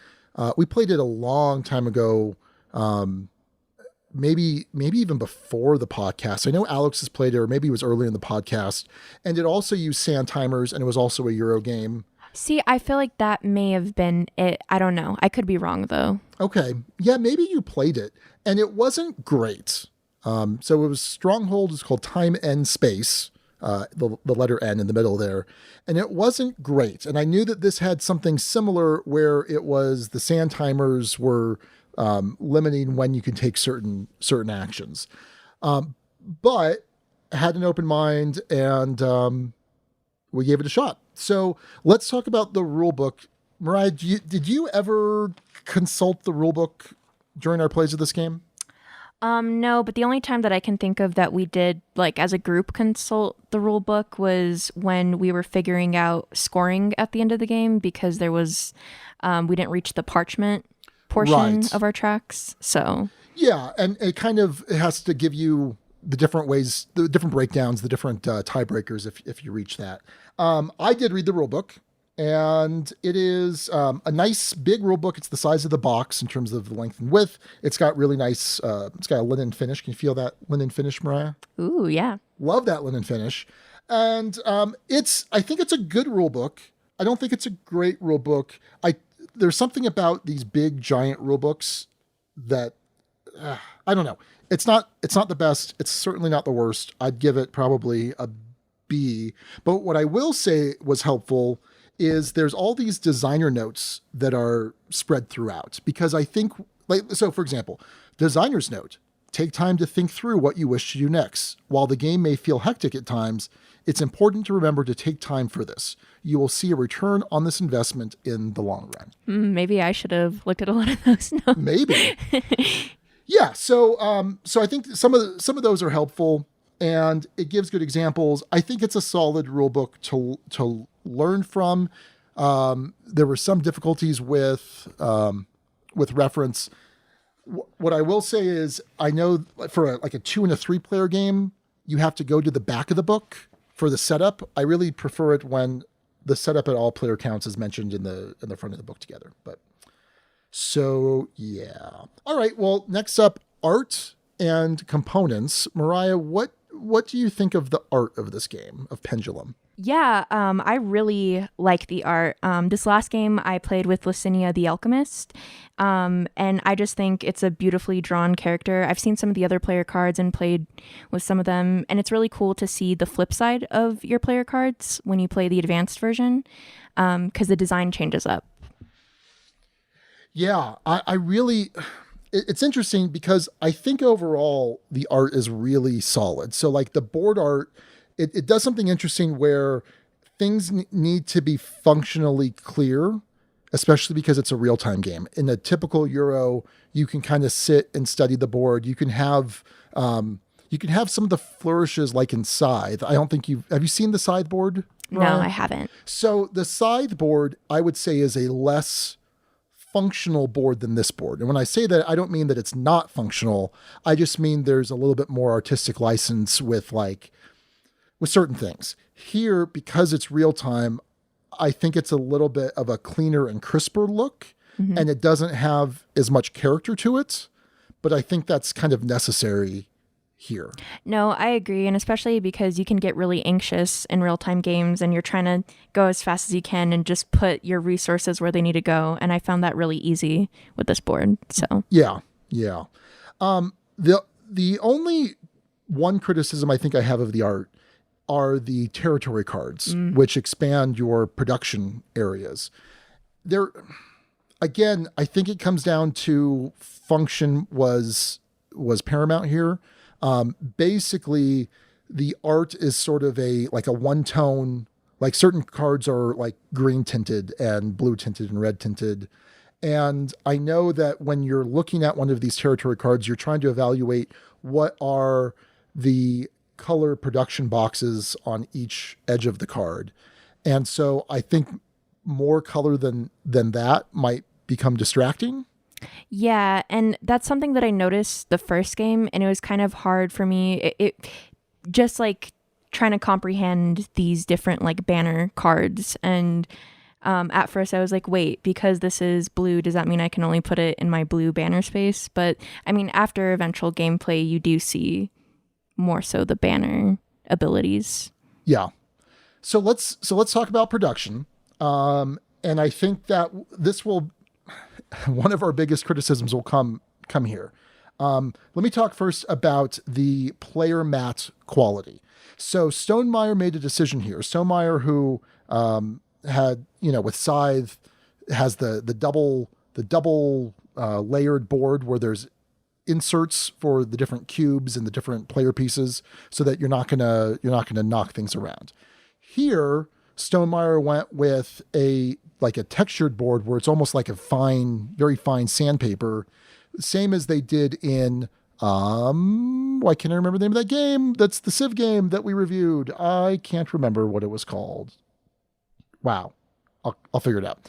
We played it a long time ago, maybe even before the podcast. I know Alex has played it, or maybe it was earlier in the podcast. And it also used sand timers, and it was also a Euro game. See, I feel like that may have been it. I don't know. I could be wrong, though. Okay. Yeah, maybe you played it, and it wasn't great. So it was Stronghold. It's called Time and Space, the letter N in the middle there. And it wasn't great. And I knew that this had something similar where it was the sand timers were limiting when you could take certain actions. But I had an open mind, and we gave it a shot. So let's talk about the rule book. Mariah, did you ever consult the rule book during our plays of this game? No, but the only time that I can think of that we did, like as a group, consult the rule book was when we were figuring out scoring at the end of the game, because there was, we didn't reach the parchment portion of our tracks. So yeah, and it has to give you the different ways, the different breakdowns, the different tiebreakers if you reach that. I did read the rule book. And it is a nice big rule book. It's the size of the box in terms of the length and width. It's got really nice, it's got a linen finish. Can you feel that linen finish, Mariah? Ooh, yeah. Love that linen finish. And I think it's a good rule book. I don't think it's a great rule book. There's something about these big giant rule books that, I don't know. It's not the best. It's certainly not the worst. I'd give it probably a B. But what I will say was helpful is there's all these designer notes that are spread throughout, because I think, so for example, designer's note, take time to think through what you wish to do next. While the game may feel hectic at times, it's important to remember to take time for this. You will see a return on this investment in the long run. Maybe I should have looked at a lot of those notes. Maybe. Yeah. So I think some of those are helpful, and it gives good examples. I think it's a solid rule book to learn from. There were some difficulties with reference. What I will say is, I know for a 2 and a 3 player game, you have to go to the back of the book for the setup. I really prefer it when the setup at all player counts is mentioned in the front of the book together. But so yeah. All right. Well, next up, art and components. Mariah, what do you think of the art of this game of Pendulum? Yeah, I really like the art. This last game I played with Licinia the Alchemist, and I just think it's a beautifully drawn character. I've seen some of the other player cards and played with some of them, and it's really cool to see the flip side of your player cards when you play the advanced version, because the design changes up. Yeah, I really... It's interesting because I think overall the art is really solid. So like the board art, it does something interesting where things need to be functionally clear, especially because it's a real-time game. In a typical Euro, you can kind of sit and study the board. You can have some of the flourishes like in Scythe. I don't think have you seen the Scythe board, Ryan? No, I haven't. So the Scythe board, I would say, is a less functional board than this board. And when I say that, I don't mean that it's not functional. I just mean there's a little bit more artistic license with certain things. Here, because it's real time, I think it's a little bit of a cleaner and crisper look, and it doesn't have as much character to it, but I think that's kind of necessary here. No, I agree. And especially because you can get really anxious in real-time games and you're trying to go as fast as you can and just put your resources where they need to go. And I found that really easy with this board. So yeah. The only one criticism I think I have of the art are the territory cards, which expand your production areas. Again, I think it comes down to function was paramount here. Basically, the art is sort of a one-tone, like certain cards are like green tinted and blue tinted and red tinted. And I know that when you're looking at one of these territory cards, you're trying to evaluate what are the color production boxes on each edge of the card. And so I think more color than that might become distracting. yeah, and that's something that I noticed the first game, and it was kind of hard for me. It just like trying to comprehend these different like banner cards, and at first I was like, wait, because this is blue, does that mean I can only put it in my blue banner space? But I mean, after eventual gameplay, you do see more so the banner abilities. Yeah. So let's talk about production. And I think that this will, one of our biggest criticisms will come here. Let me talk first about the player mat quality. So Stonemaier made a decision here. Stonemaier, who had, with Scythe, has the double layered board where there's inserts for the different cubes and the different player pieces, so that you're not gonna knock things around. Here, Stonemaier went with a textured board where it's almost like a very fine sandpaper, same as they did in why can't I remember the name of that game? That's the Civ game that we reviewed. I can't remember what it was called. Wow. I'll figure it out.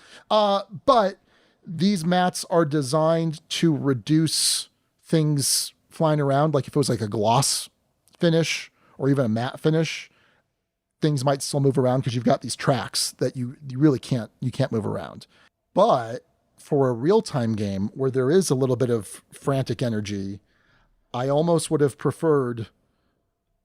But these mats are designed to reduce things flying around. Like if it was like a gloss finish or even a matte finish, things might still move around because you've got these tracks that you really can't move around. But for a real-time game where there is a little bit of frantic energy, I almost would have preferred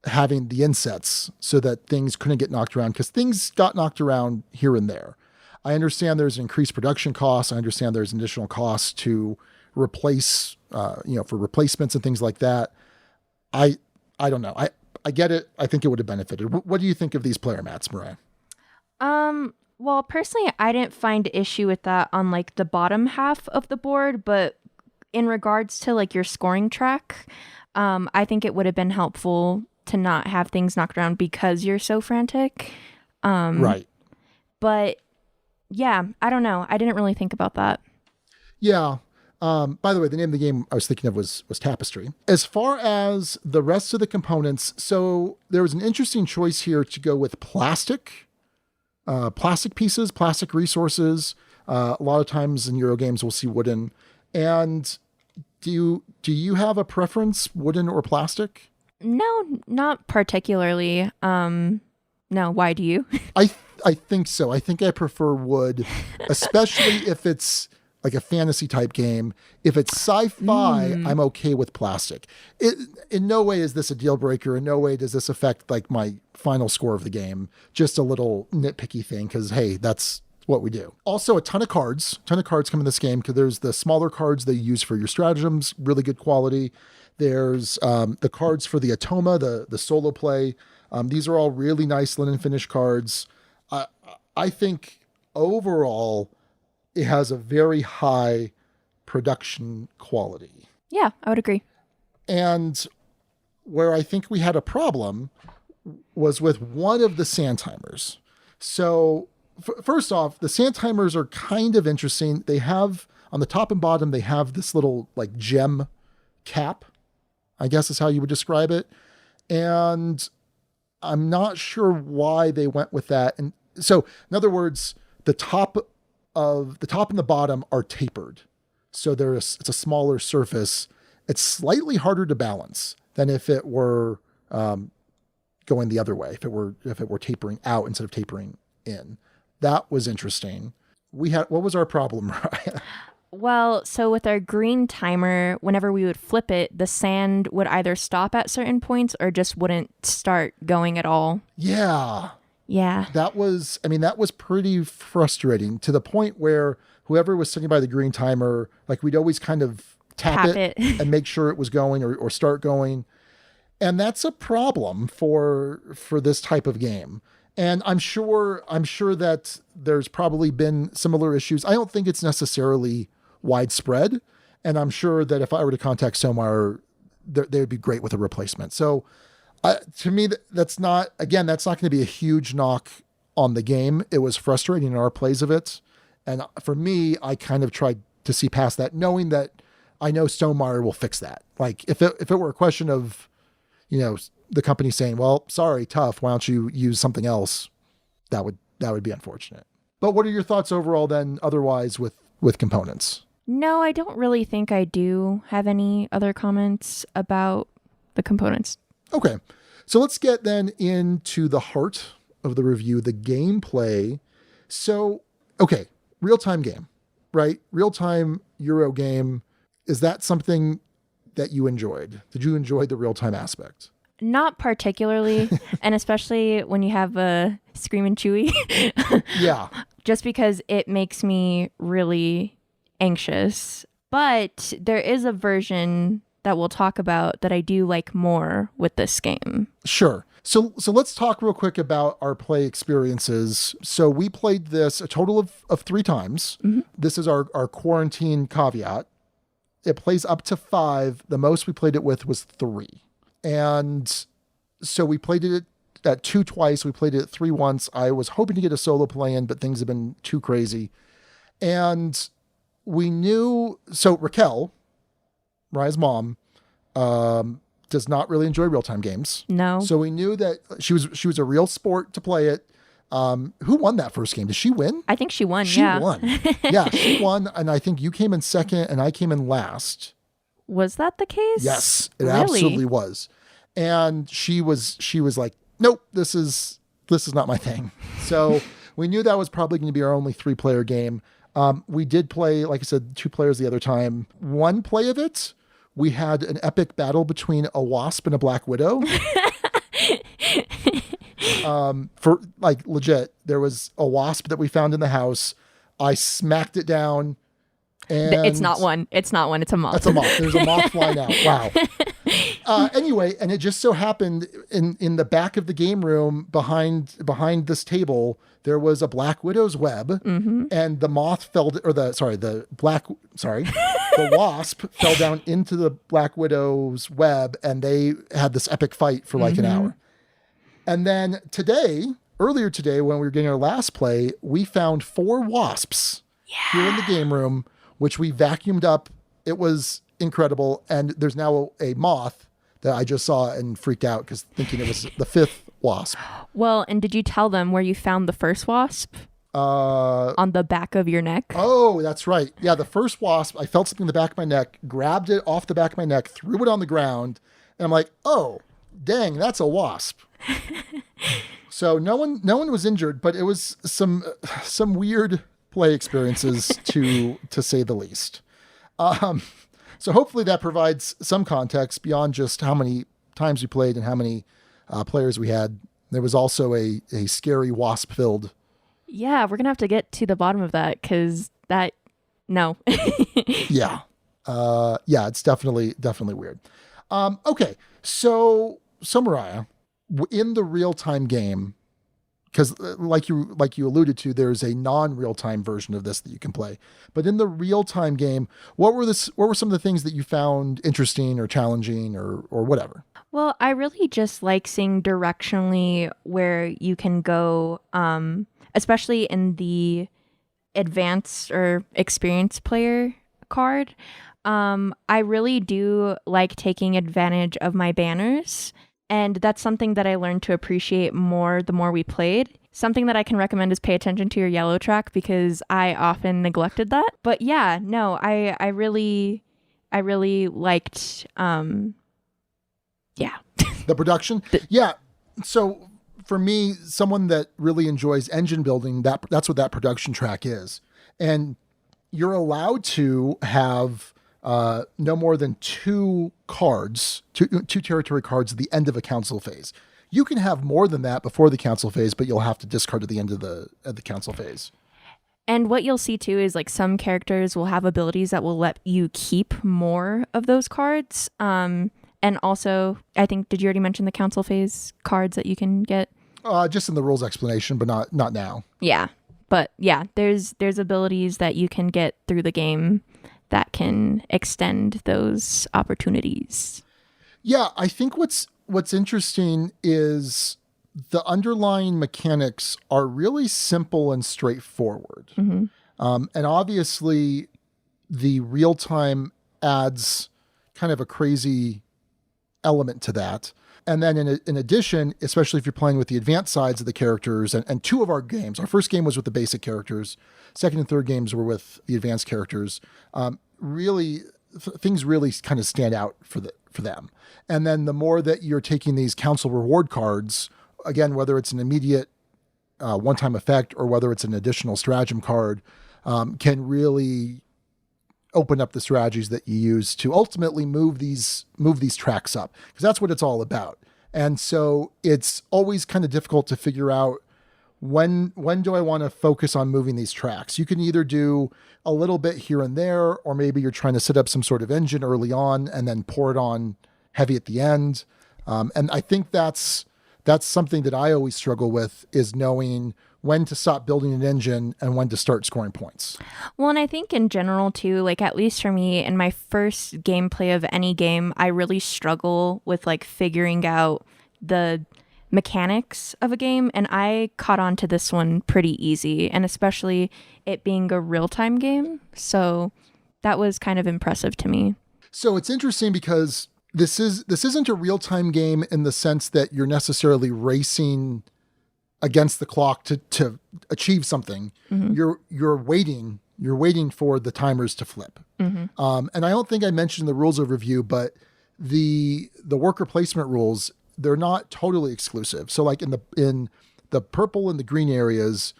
having the insets so that things couldn't get knocked around, because things got knocked around here and there. I understand there's increased production costs. I understand there's additional costs to replace, for replacements and things like that. I don't know. I get it. I think it would have benefited. What do you think of these player mats, Mariah? Well, personally, I didn't find issue with that on like the bottom half of the board, but in regards to like your scoring track, I think it would have been helpful to not have things knocked around because you're so frantic. Right. But yeah, I don't know. I didn't really think about that. Yeah. By the way, the name of the game I was thinking of was Tapestry. As far as the rest of the components, so there was an interesting choice here to go with plastic pieces, plastic resources. A lot of times in Euro games, we'll see wooden. And do you have a preference, wooden or plastic? No, not particularly. No, why do you? I think so. I think I prefer wood, especially if it's like a fantasy type game. If it's sci-fi, I'm okay with plastic. In no way is this a deal breaker. In no way does this affect like my final score of the game. Just a little nitpicky thing because, hey, that's what we do. Also, a ton of cards come in this game, because there's the smaller cards that you use for your stratagems, really good quality. There's the cards for the Atoma, the solo play. These are all really nice linen finish cards. I think overall it has a very high production quality. Yeah, I would agree. And where I think we had a problem was with one of the sand timers. So first off, the sand timers are kind of interesting. They have, on the top and bottom, they have this little like gem cap, I guess is how you would describe it. And I'm not sure why they went with that. And so in other words, the top and the bottom are tapered. So it's a smaller surface. It's slightly harder to balance than if it were going the other way, if it were tapering out instead of tapering in. That was interesting. What was our problem, Mariah? Well, so with our green timer, whenever we would flip it, the sand would either stop at certain points or just wouldn't start going at all. Yeah. Yeah. That was pretty frustrating, to the point where whoever was sitting by the green timer, like we'd always kind of tap it and make sure it was going or start going. And that's a problem for this type of game. And I'm sure that there's probably been similar issues. I don't think it's necessarily widespread. And I'm sure that if I were to contact Stonemaier, they would be great with a replacement. So to me, that's not going to be a huge knock on the game. It was frustrating in our plays of it. And for me, I kind of tried to see past that, knowing that I know Stonemaier will fix that. Like if it were a question of, the company saying, well, sorry, tough, why don't you use something else? That would be unfortunate. But what are your thoughts overall then, otherwise with components? No, I don't really think I do have any other comments about the components. Okay. So let's get then into the heart of the review, the gameplay. So, okay, real-time game, right? Real-time Euro game. Is that something that you enjoyed? Did you enjoy the real-time aspect? Not particularly, and especially when you have a Screamin' Chewy. Yeah. Just because it makes me really anxious. But there is a version that we'll talk about that I do like more with this game. Sure. So let's talk real quick about our play experiences. So we played this a total of 3 times. Mm-hmm. This is our quarantine caveat. It plays up to 5. The most we played it with was 3. And so we played it at 2 twice. We played it at 3 once. I was hoping to get a solo play in, but things have been too crazy. And we knew, so Raquel, Mariah's mom, does not really enjoy real-time games. No. So we knew that she was a real sport to play it. Who won that first game? Did she win? I think she won. She won. Yeah, she won. And I think you came in second and I came in last. Was that the case? Yes, it Really? absolutely was. And she was like, nope, this is not my thing. So we knew that was probably going to be our only 3-player game. We did play, like I said, 2 players the other time. One play of it, we had an epic battle between a wasp and a black widow. For like legit, there was a wasp that we found in the house. I smacked it down. And It's not one. It's not one. It's a moth. That's a moth. There's a moth flying out. Wow. Anyway, and it just so happened in the back of the game room behind this table, there was a black widow's web, and the moth the wasp fell down into the black widow's web, and they had this epic fight for like an hour. And then earlier today, when we were getting our last play, we found 4 wasps here in the game room, which we vacuumed up. It was incredible. And there's now a moth that I just saw and freaked out because thinking it was the 5th wasp. Well, and did you tell them where you found the first wasp? On the back of your neck? Oh, that's right. Yeah, the first wasp, I felt something in the back of my neck, grabbed it off the back of my neck, threw it on the ground, and I'm like, oh, dang, that's a wasp. So no one was injured, but it was some weird play experiences to say the least. So hopefully that provides some context beyond just how many times we played and how many players we had. There was also a scary wasp-filled. Yeah, we're going to have to get to the bottom of that because no. Yeah. It's definitely weird. Okay. So Mariah, in the real-time game, because like you alluded to, there's a non-real-time version of this that you can play. But in the real-time game, what were some of the things that you found interesting or challenging or whatever? Well, I really just like seeing directionally where you can go, especially in the advanced or experienced player card. I really do like taking advantage of my banners. And that's something that I learned to appreciate more the more we played. Something that I can recommend is pay attention to your yellow track because I often neglected that. But yeah, no, I really liked, The production? Yeah. So for me, someone that really enjoys engine building, that's what that production track is. And you're allowed to have no more than 2 cards, two territory cards at the end of a council phase. You can have more than that before the council phase, but you'll have to discard at the end of the council phase. And what you'll see too is like some characters will have abilities that will let you keep more of those cards. And also, I think, did you already mention the council phase cards that you can get? Just in the rules explanation, but not now. Yeah. But yeah, there's abilities that you can get through the game that can extend those opportunities. Yeah, I think what's interesting is the underlying mechanics are really simple and straightforward. And obviously the real time adds kind of a crazy element to that. And then in addition, especially if you're playing with the advanced sides of the characters, and 2 of our games, our first game was with the basic characters, second and third games were with the advanced characters, things really kind of stand out for them. And then the more that you're taking these council reward cards, again, whether it's an immediate one-time effect or whether it's an additional stratagem card, can really open up the strategies that you use to ultimately move these tracks up, because that's what it's all about. And so it's always kind of difficult to figure out when do I want to focus on moving these tracks. You can either do a little bit here and there, or maybe you're trying to set up some sort of engine early on and then pour it on heavy at the end. And I think that's something that I always struggle with, is knowing when to stop building an engine and when to start scoring points. Well, and I think in general too, like at least for me in my first gameplay of any game, I really struggle with like figuring out the mechanics of a game, and I caught on to this one pretty easy, and especially it being a real-time game. So that was kind of impressive to me. So it's interesting because this isn't a real-time game in the sense that you're necessarily racing against the clock to achieve something. You're waiting for the timers to flip. And I don't think I mentioned the rules overview, but the worker placement rules, they're not totally exclusive. So like in the purple and the green areas,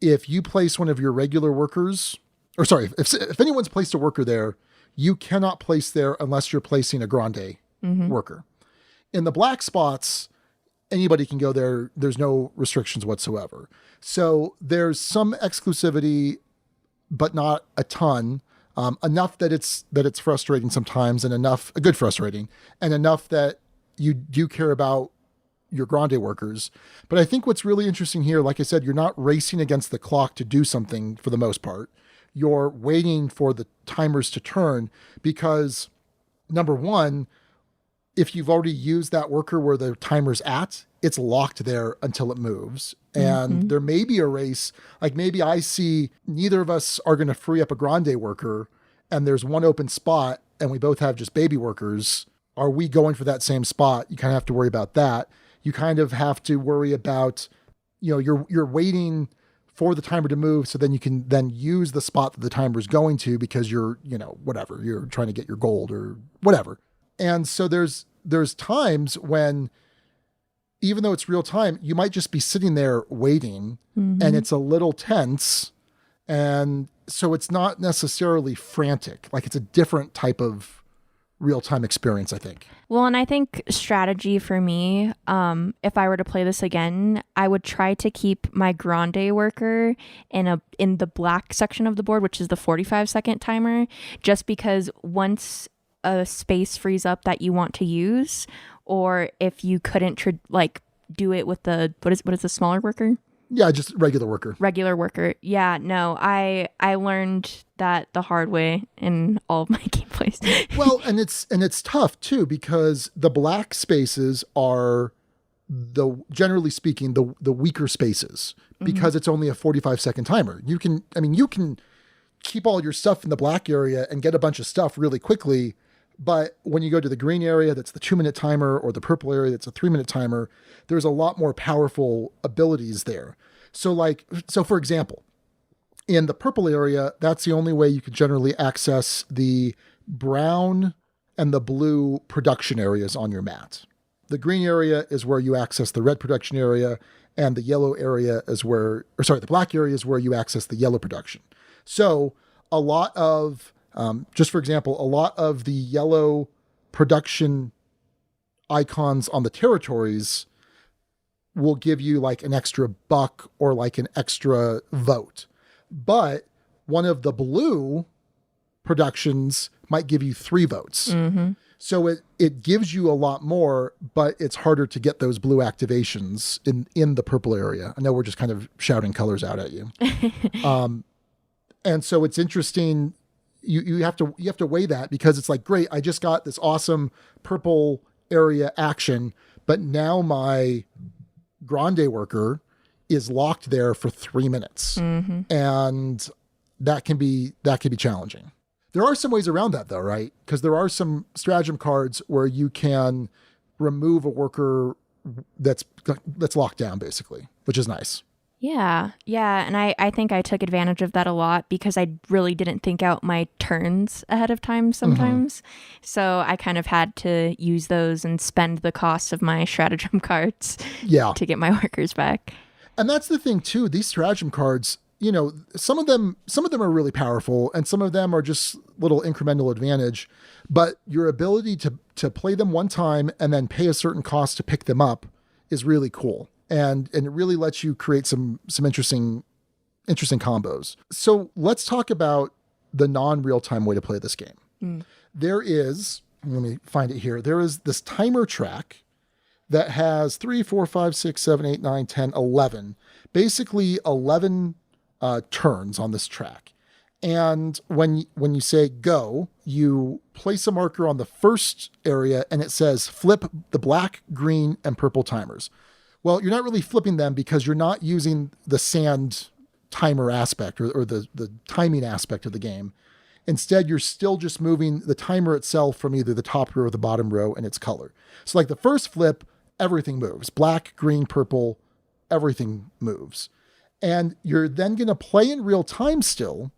if you place one of your regular workers, or sorry, if anyone's placed a worker there, you cannot place there unless you're placing a grande worker. In the black spots, anybody can go there. There's no restrictions whatsoever. So there's some exclusivity, but not a ton. Enough that it's frustrating sometimes, and enough a good frustrating, and enough that you do care about your grande workers. But I think what's really interesting here, like I said, you're not racing against the clock to do something for the most part. You're waiting for the timers to turn because, number one, if you've already used that worker where the timer's at, it's locked there until it moves. And there may be a race, like maybe I see neither of us are going to free up a grande worker and there's one open spot and we both have just baby workers. Are we going for that same spot? You kind of have to worry about that. You kind of have to worry about, you're waiting for the timer to move so then you can then use the spot that the timer is going to because you're, whatever, you're trying to get your gold or whatever. And so there's times when, even though it's real time, you might just be sitting there waiting and it's a little tense. And so it's not necessarily frantic. Like it's a different type of real-time experience, I think. Well, and I think strategy for me, if I were to play this again, I would try to keep my grande worker in the black section of the board, which is the 45-second timer, just because once a space frees up that you want to use, or if you couldn't do it with the what is the smaller worker? Yeah, just regular worker. Regular worker. Yeah, no, I learned that the hard way in all of my gameplays. Well, and it's tough too because the black spaces are generally speaking the weaker spaces because it's only a 45-second timer. You can keep all your stuff in the black area and get a bunch of stuff really quickly. But when you go to the green area, that's the 2-minute timer, or the purple area, that's a 3-minute timer, there's a lot more powerful abilities there. So for example, in the purple area, that's the only way you could generally access the brown and the blue production areas on your mat. The green area is where you access the red production area, and the yellow area is the black area is where you access the yellow production. So a lot of just for example, a lot of the yellow production icons on the territories will give you like an extra buck or like an extra vote. But one of the blue productions might give you 3 votes. So it gives you a lot more, but it's harder to get those blue activations in the purple area. I know we're just kind of shouting colors out at you. And so it's interesting. You have to weigh that because it's like, great, I just got this awesome purple area action, but now my grande worker is locked there for 3 minutes. And that can be challenging. There are some ways around that though, right? Because there are some stratagem cards where you can remove a worker that's locked down basically, which is nice. Yeah. And I think I took advantage of that a lot because I really didn't think out my turns ahead of time sometimes. So I kind of had to use those and spend the cost of my stratagem cards to get my workers back. And that's the thing too. These stratagem cards, some of them are really powerful and some of them are just little incremental advantage, but your ability to play them one time and then pay a certain cost to pick them up is really cool. And it really lets you create some interesting combos. So let's talk about the non-real-time way to play this game. There is, let me find it here. There is this timer track that has 3, 4, 5, 6, 7, 8, 9, 10, 11. Basically 11 turns on this track. And when you say go, you place a marker on the first area and it says flip the black, green, and purple timers. Well, you're not really flipping them because you're not using the sand timer aspect or the timing aspect of the game. Instead, you're still just moving the timer itself from either the top row or the bottom row and its color. So like the first flip, everything moves. Black, green, purple, everything moves. And you're then going to play in real time still,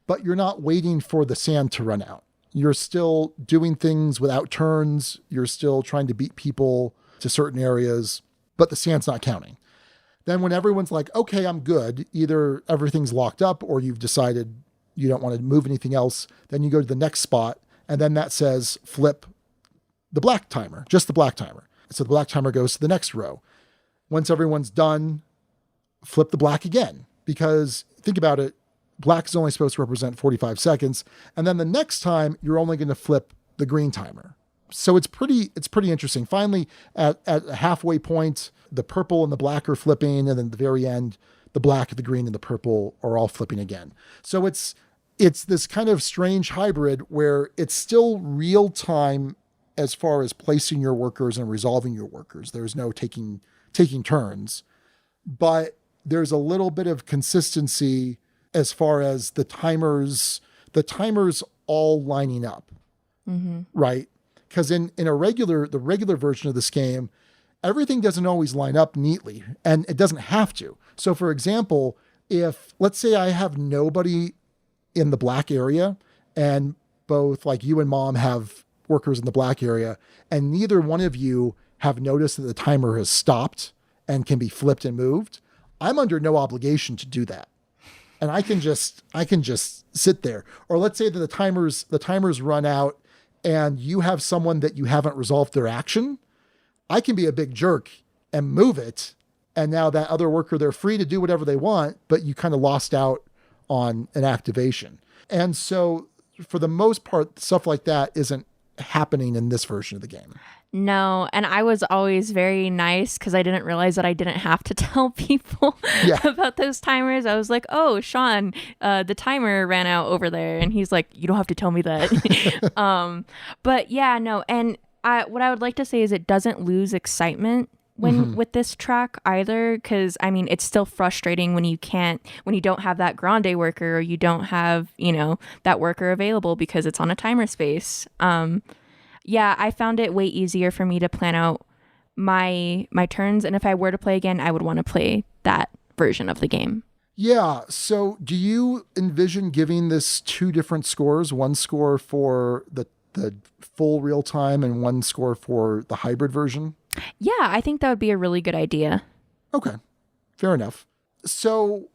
but you're not waiting for the sand to run out. You're still doing things without turns. You're still trying to beat people to certain areas, but the sand's not counting. Then when everyone's like, okay, I'm good, either everything's locked up or you've decided you don't want to move anything else, then you go to the next spot, and then that says flip the black timer, just the black timer. So the black timer goes to the next row. Once everyone's done, flip the black again, because think about it, black is only supposed to represent 45 seconds, and then the next time you're only going to flip the green timer. So it's pretty interesting. Finally, at a halfway point, the purple and the black are flipping, and then at the very end, the black, the green, and the purple are all flipping again. So it's this kind of strange hybrid where it's still real time as far as placing your workers and resolving your workers. There's no taking turns, but there's a little bit of consistency as far as the timers all lining up, right? Because in the regular version of this game, everything doesn't always line up neatly, and it doesn't have to. So for example, if let's say I have nobody in the black area, and both like you and Mom have workers in the black area, and neither one of you have noticed that the timer has stopped and can be flipped and moved, I'm under no obligation to do that. And I can just sit there. Or let's say that the timers run out and you have someone that you haven't resolved their action. I can be a big jerk and move it. And now that other worker, they're free to do whatever they want, but you kind of lost out on an activation. And so for the most part, stuff like that isn't happening in this version of the game. No, and I was always very nice because I didn't realize that I didn't have to tell people about those timers. I was like, oh, Sean, the timer ran out over there. And he's like, you don't have to tell me that. But yeah, no. And what I would like to say is it doesn't lose excitement with this track either, because I mean it's still frustrating when you don't have that grande worker, or you don't have that worker available because it's on a timer space. Yeah, I found it way easier for me to plan out my turns, and if I were to play again, I would want to play that version of the game. Yeah, so do you envision giving this two different scores, one score for the full real time and one score for the hybrid version? Yeah, I think that would be a really good idea. Okay, fair enough. So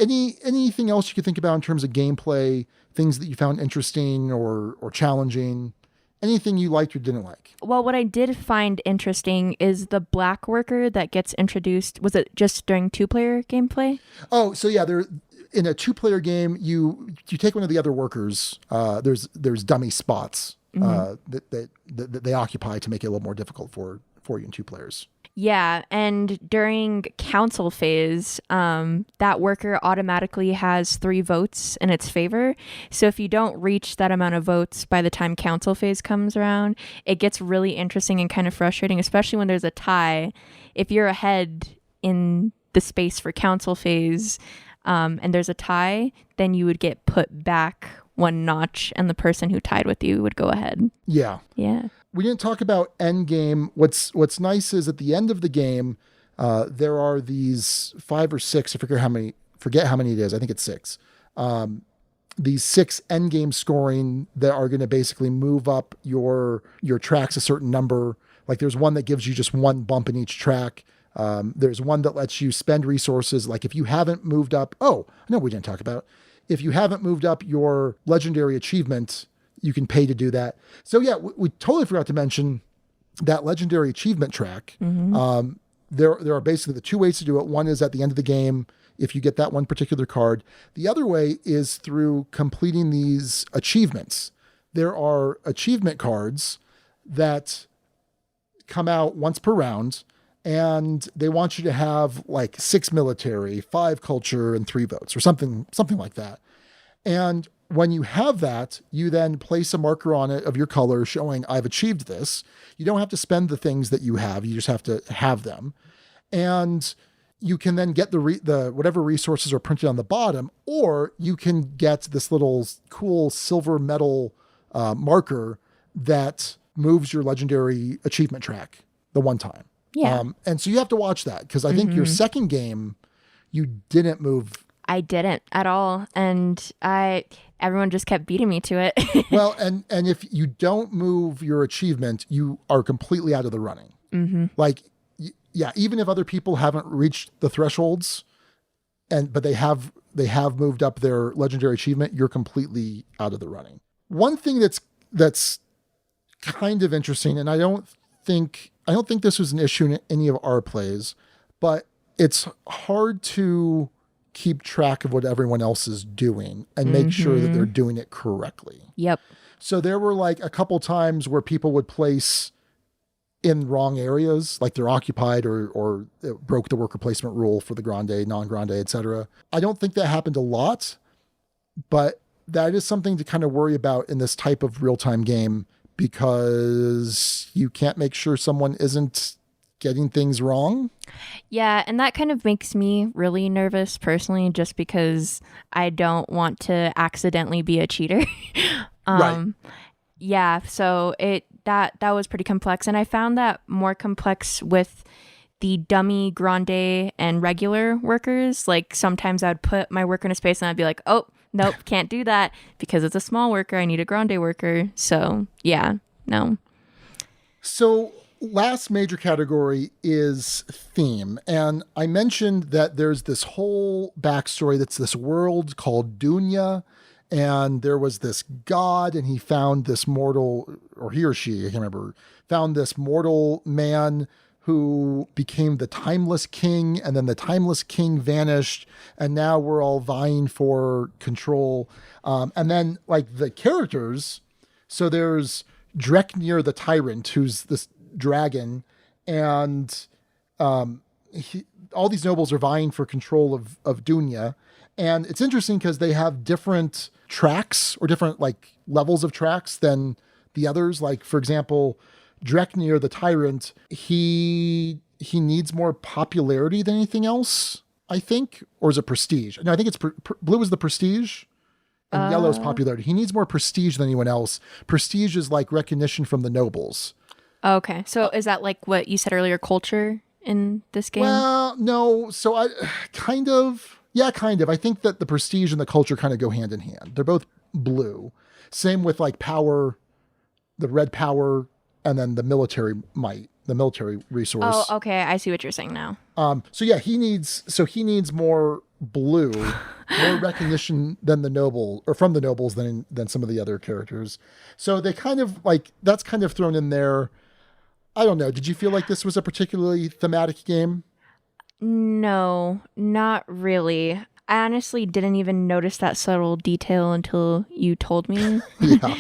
anything else you could think about in terms of gameplay, things that you found interesting or challenging? Anything you liked or didn't like? Well, what I did find interesting is the black worker that gets introduced. Was it just during 2-player gameplay? Oh, so yeah, in a 2-player game, you take one of the other workers. There's dummy spots that they occupy to make it a little more difficult for you in 2 players. Yeah, and during council phase, that worker automatically has 3 votes in its favor. So if you don't reach that amount of votes by the time council phase comes around, it gets really interesting and kind of frustrating, especially when there's a tie. If you're ahead in the space for council phase and there's a tie, then you would get put back 1 notch and the person who tied with you would go ahead. Yeah. Yeah. We didn't talk about end game. What's nice is at the end of the game, there are these 5 or 6. I forget how many it is. I think it's 6. These 6 end game scoring that are going to basically move up your tracks a certain number. Like there's one that gives you just 1 bump in each track. There's one that lets you spend resources. Like if you haven't moved up. Oh, no, we didn't talk about. If you haven't moved up your legendary achievement, you can pay to do that. So yeah, we totally forgot to mention that legendary achievement track. There are basically the 2 ways to do it. One is at the end of the game, if you get that one particular card. The other way is through completing these achievements. There are achievement cards that come out once per round, and they want you to have like 6 military, 5 culture, and 3 votes, or something like that. And when you have that, you then place a marker on it of your color showing I've achieved this. You don't have to spend the things that you have. You just have to have them. And you can then get the whatever resources are printed on the bottom, or you can get this little cool silver metal marker that moves your legendary achievement track the one time. Yeah. And so you have to watch that, because I think your second game, you didn't move. I didn't at all. And everyone just kept beating me to it. Well, and if you don't move your achievement, you are completely out of the running. Like, yeah, even if other people haven't reached the thresholds, but they have moved up their legendary achievement, you're completely out of the running. One thing that's kind of interesting, and I don't think this was an issue in any of our plays, but it's hard to keep track of what everyone else is doing and make sure that they're doing it correctly. Yep. So there were like a couple times where people would place in wrong areas, like they're occupied or it broke the worker placement rule for the grande, non-grande, etc. I don't think that happened a lot, but that is something to kind of worry about in this type of real-time game, because you can't make sure someone isn't getting things wrong. Yeah, and that kind of makes me really nervous personally, just because I don't want to accidentally be a cheater. Right. Yeah, so that was pretty complex, and I found that more complex with the dummy, grande, and regular workers. Like, sometimes I'd put my worker in a space and I'd be like, oh, nope, can't do that because it's a small worker. I need a grande worker. So yeah, no. So last major category is theme. And I mentioned that there's this whole backstory that's this world called Dunya. And there was this god, and he found this mortal, or he or she, I can't remember, found this mortal man who became the timeless king, and then the timeless king vanished, and now we're all vying for control. And then, like, the characters, so there's Tekhenu the tyrant, who's this dragon, and all these nobles are vying for control of Dunya. And it's interesting because they have different tracks, or different like levels of tracks than the others. Like, for example, Tekhenu the tyrant, he needs more popularity than anything else, I think. Or is it prestige? No, I think it's blue is the prestige and yellow is popularity. He needs more prestige than anyone else. Prestige is like recognition from the nobles. Okay, so is that like what you said earlier, culture in this game? Well, no. So I kind of. Yeah, kind of. I think that the prestige and the culture kind of go hand in hand. They're both blue. Same with like power, the red power, and then the military might, the military resource. Oh, okay. I see what you're saying now. So yeah, he needs more blue, more recognition than the noble, or from the nobles than some of the other characters. So they kind of like, that's kind of thrown in there. I don't know. Did you feel like this was a particularly thematic game? No, not really. I honestly didn't even notice that subtle detail until you told me. Yeah.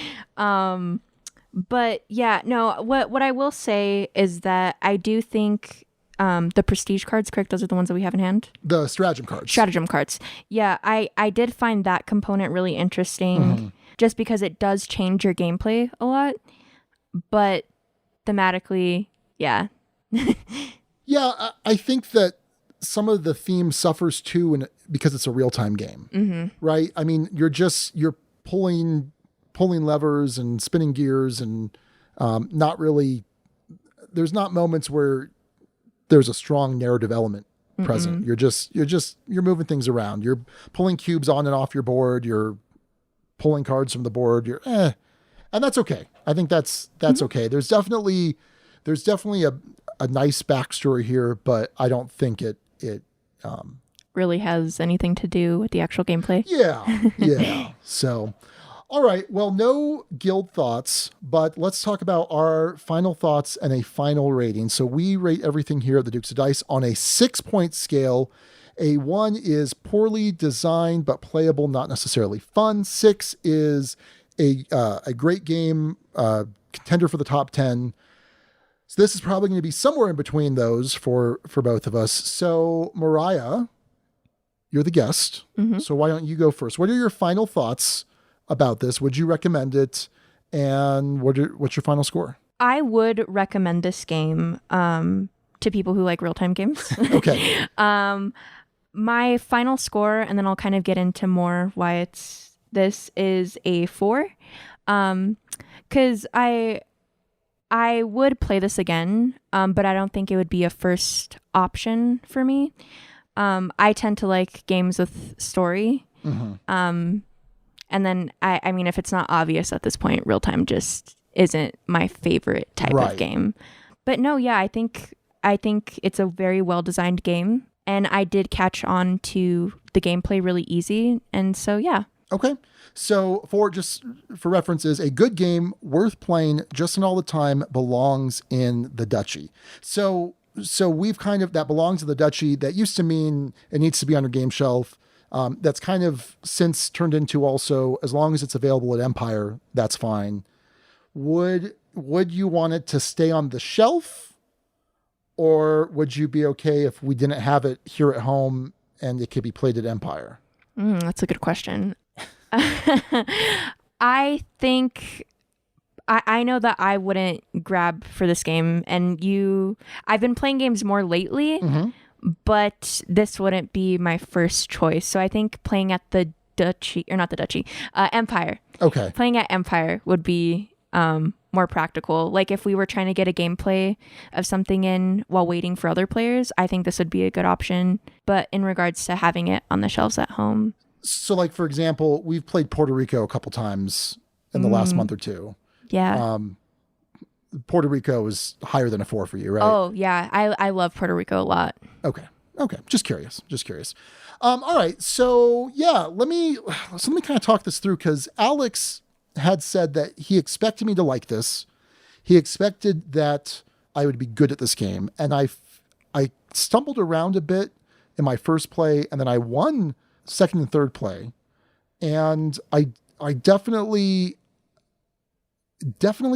But yeah, no, what I will say is that I do think the prestige cards, correct? Those are the ones that we have in hand? The stratagem cards. Stratagem cards. Yeah, I did find that component really interesting, just because it does change your gameplay a lot. But thematically, yeah. Yeah, I think that some of the theme suffers too, because it's a real-time game, right? I mean, you're pulling levers and spinning gears, and not really. There's not moments where there's a strong narrative element present. You're moving things around. You're pulling cubes on and off your board. You're pulling cards from the board. And that's okay. I think that's okay. There's definitely a nice backstory here, but I don't think it really has anything to do with the actual gameplay. Yeah. So, all right. Well, no guild thoughts, but let's talk about our final thoughts and a final rating. So we rate everything here at the Dukes of Dice on a 6-point scale. A 1 is poorly designed but playable, not necessarily fun. 6 is a great game, contender for the top 10. So this is probably going to be somewhere in between those for both of us. So Mariah, you're the guest. So why don't you go first? What are your final thoughts about this? Would you recommend it? And what's your final score? I would recommend this game to people who like real-time games. Okay. My final score, and then I'll kind of get into more why this is a 4. 'Cause I would play this again, but I don't think it would be a first option for me. I tend to like games with story. And then I mean, if it's not obvious at this point, real time just isn't my favorite type of game. But no, yeah, I think it's a very well designed game, and I did catch on to the gameplay really easy, and so yeah. Okay. So for references, a good game worth playing just and all the time belongs in the Duchy. So we've kind of, that belongs in the Duchy. That used to mean it needs to be on your game shelf. That's kind of since turned into also, as long as it's available at Empire, that's fine. Would you want it to stay on the shelf, or would you be okay if we didn't have it here at home and it could be played at Empire? That's a good question. I think I know that I wouldn't grab for this game, and I've been playing games more lately, but this wouldn't be my first choice. So I think playing at the Duchy, or not the Duchy, Empire. Okay. Playing at Empire would be more practical. Like if we were trying to get a gameplay of something in while waiting for other players, I think this would be a good option. But in regards to having it on the shelves at home. So like, for example, we've played Puerto Rico a couple times in the last month or two. Yeah. Puerto Rico is higher than a 4 for you, right? Oh yeah. I love Puerto Rico a lot. Okay. Just curious. All right. So yeah, let me kind of talk this through, because Alex had said that he expected me to like this. He expected that I would be good at this game. And I stumbled around a bit in my first play, and then I won second and third play. And I definitely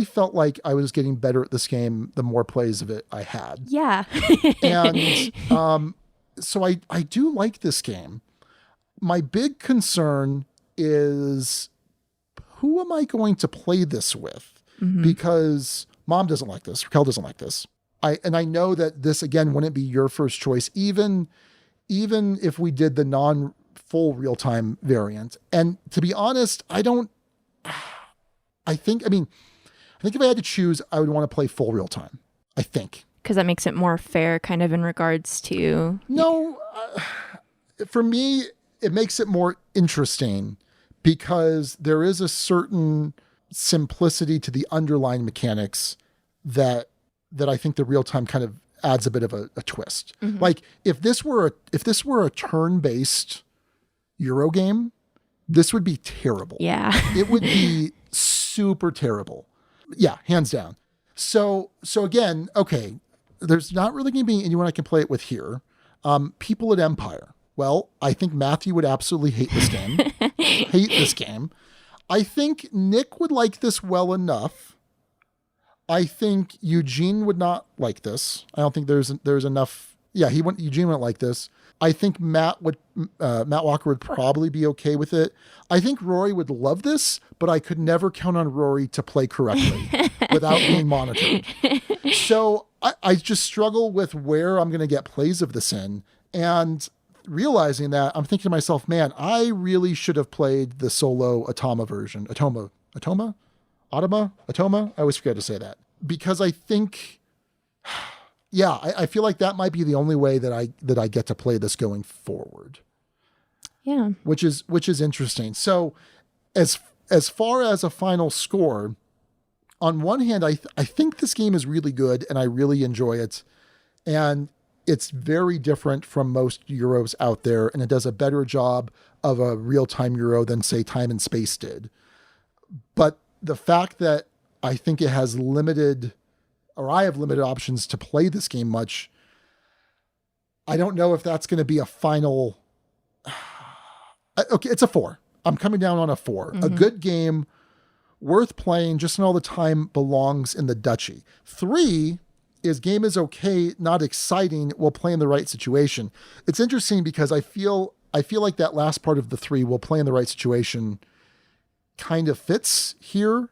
felt like I was getting better at this game the more plays of it I had. Yeah. And so I do like this game. My big concern is, who am I going to play this with? Because Mom doesn't like this. Raquel doesn't like this. I know that this, again, wouldn't be your first choice, even if we did the non-full real-time variant. And to be honest, I think if I had to choose, I would want to play full real-time. I think. Because that makes it more fair, kind of in regards to... No, for me, it makes it more interesting, because there is a certain simplicity to the underlying mechanics that I think the real time kind of adds a bit of a twist. Like if this were a turn-based Euro game, this would be terrible. Yeah. It would be super terrible. Yeah, hands down. So again, okay, there's not really going to be anyone I can play it with here. People at Empire. Well, I think Matthew would absolutely hate this game. I think Nick would like this well enough. I think Eugene would not like this. I don't think there's enough. Yeah, Eugene wouldn't like this. I think Matt Walker would probably be okay with it. I think Rory would love this, but I could never count on Rory to play correctly without being monitored. So I just struggle with where I'm going to get plays of this in. And realizing that, I'm thinking to myself, man, I really should have played the solo Atoma version. Atoma? I always forget to say that. Because I think, yeah, I feel like that might be the only way that I get to play this going forward. Yeah. Which is interesting. So as far as a final score, on one hand, I think this game is really good and I really enjoy it. And it's very different from most Euros out there, and it does a better job of a real-time Euro than, say, Time and Space did. But the fact that I think it has I have limited options to play this game much, I don't know if that's going to be a final... Okay, it's a 4. I'm coming down on a 4. A good game, worth playing, just in all the time, belongs in the Duchy. 3... game is okay, not exciting, will play in the right situation. It's interesting because I feel like that last part of the 3, will play in the right situation, kind of fits here,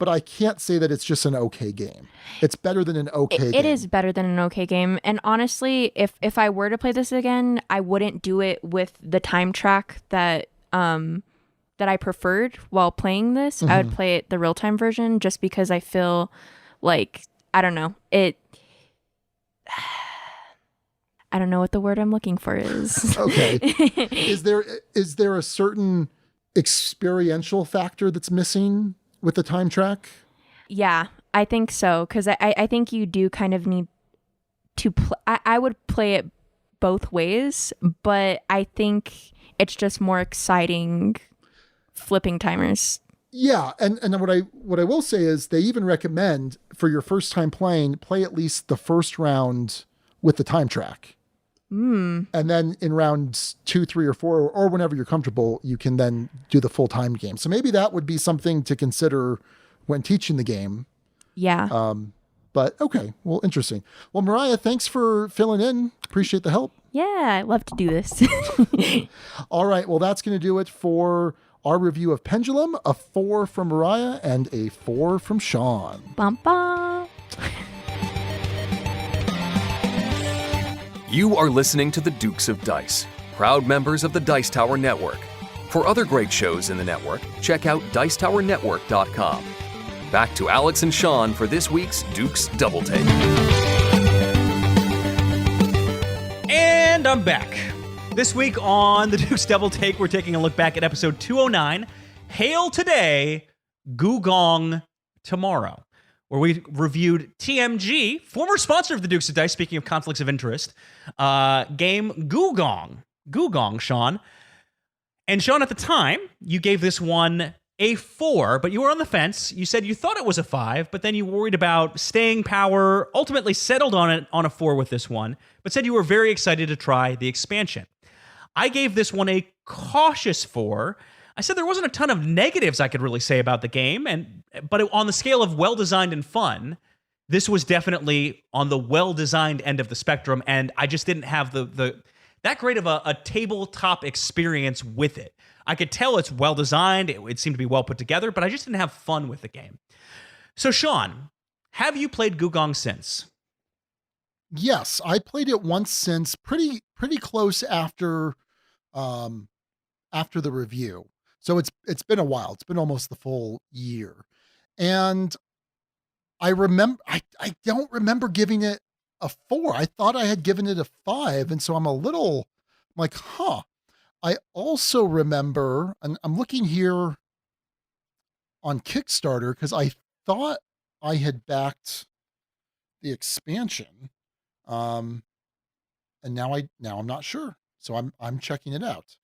but I can't say that it's just an okay game. It's better than an okay game. It is better than an okay game. And honestly, if I were to play this again, I wouldn't do it with the time track that I preferred while playing this. I would play it the real-time version just because I feel like, I don't know, I don't know what the word I'm looking for is. Okay. Is there a certain experiential factor that's missing with the time track? Yeah, I think so. Because I think you do kind of need to I would play it both ways, but I think it's just more exciting flipping timers. Yeah, and what I will say is they even recommend for your first time playing, play at least the first round with the time track. And then in rounds 2, 3, or 4, or whenever you're comfortable, you can then do the full time game. So maybe that would be something to consider when teaching the game. Yeah. But okay, well, interesting. Well, Mariah, thanks for filling in. Appreciate the help. Yeah, I love to do this. All right, well, that's going to do it for our review of Pendulum. A 4 from Mariah and a 4 from Sean. Bum, bum. You are listening to the Dukes of Dice, proud members of the Dice Tower Network. For other great shows in the network, check out dicetowernetwork.com. Back to Alex and Sean for this week's Dukes Double Take. And I'm back. This week on the Dukes Double Take, we're taking a look back at episode 209, Hail Today, Gugong Tomorrow, where we reviewed TMG, former sponsor of the Dukes of Dice, speaking of conflicts of interest, game Gugong. Gugong, Sean. And Sean, at the time, you gave this one a 4, but you were on the fence. You said you thought it was a 5, but then you worried about staying power, ultimately settled on it on a 4 with this one, but said you were very excited to try the expansion. I gave this one a cautious 4. I said there wasn't a ton of negatives I could really say about the game, but on the scale of well-designed and fun, this was definitely on the well-designed end of the spectrum, and I just didn't have that great of a tabletop experience with it. I could tell it's well-designed, it seemed to be well put together, but I just didn't have fun with the game. So, Sean, have you played Gugong since? Yes, I played it once since, pretty close after the review. So it's been a while. It's been almost the full year. And I don't remember giving it a 4. I thought I had given it a 5. And so I'm like, huh. I also remember, and I'm looking here on Kickstarter because I thought I had backed the expansion. And now I'm not sure. So I'm checking it out.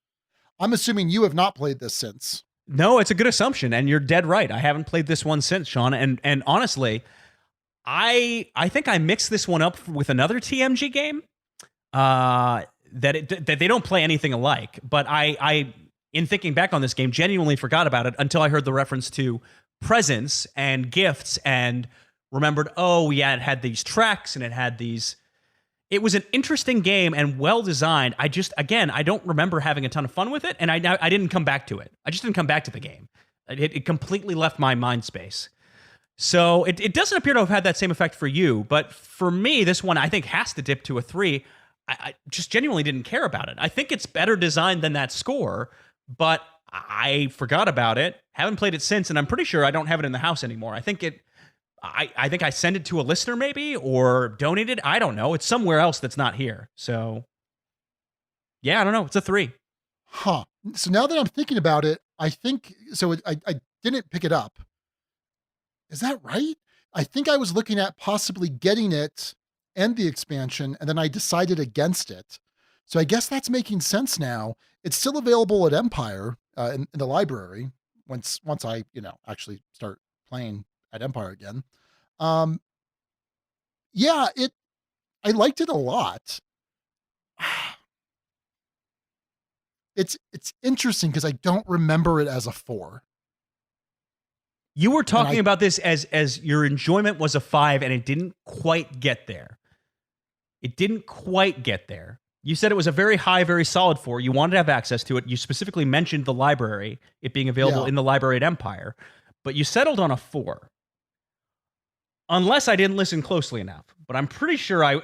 I'm assuming you have not played this since. No, it's a good assumption, and you're dead right. I haven't played this one since, Sean, and honestly, I think I mixed this one up with another TMG game that they don't play anything alike. But I, in thinking back on this game, genuinely forgot about it until I heard the reference to presents and gifts and remembered, oh yeah, it had these tracks and it had these. It was an interesting game and well-designed. I don't remember having a ton of fun with it, and I didn't come back to it. I just didn't come back to the game. It completely left my mind space. So it doesn't appear to have had that same effect for you, but for me, this one I think has to dip to a 3. I just genuinely didn't care about it. I think it's better designed than that score, but I forgot about it, haven't played it since, and I'm pretty sure I don't have it in the house anymore. I think I sent it to a listener maybe or donated. I don't know. It's somewhere else that's not here. So yeah, I don't know. It's a 3. Huh. So now that I'm thinking about it, I think, I didn't pick it up. Is that right? I think I was looking at possibly getting it and the expansion, and then I decided against it. So I guess that's making sense now. It's still available at Empire in the library once I, actually start playing at Empire again. Yeah, I liked it a lot. It's interesting because I don't remember it as a 4. You were talking about this as your enjoyment was a 5 and it didn't quite get there. It didn't quite get there. You said it was a very high, very solid 4. You wanted to have access to it. You specifically mentioned the library, it being available in the library at Empire. but you settled on a 4. Unless I didn't listen closely enough, but I'm pretty sure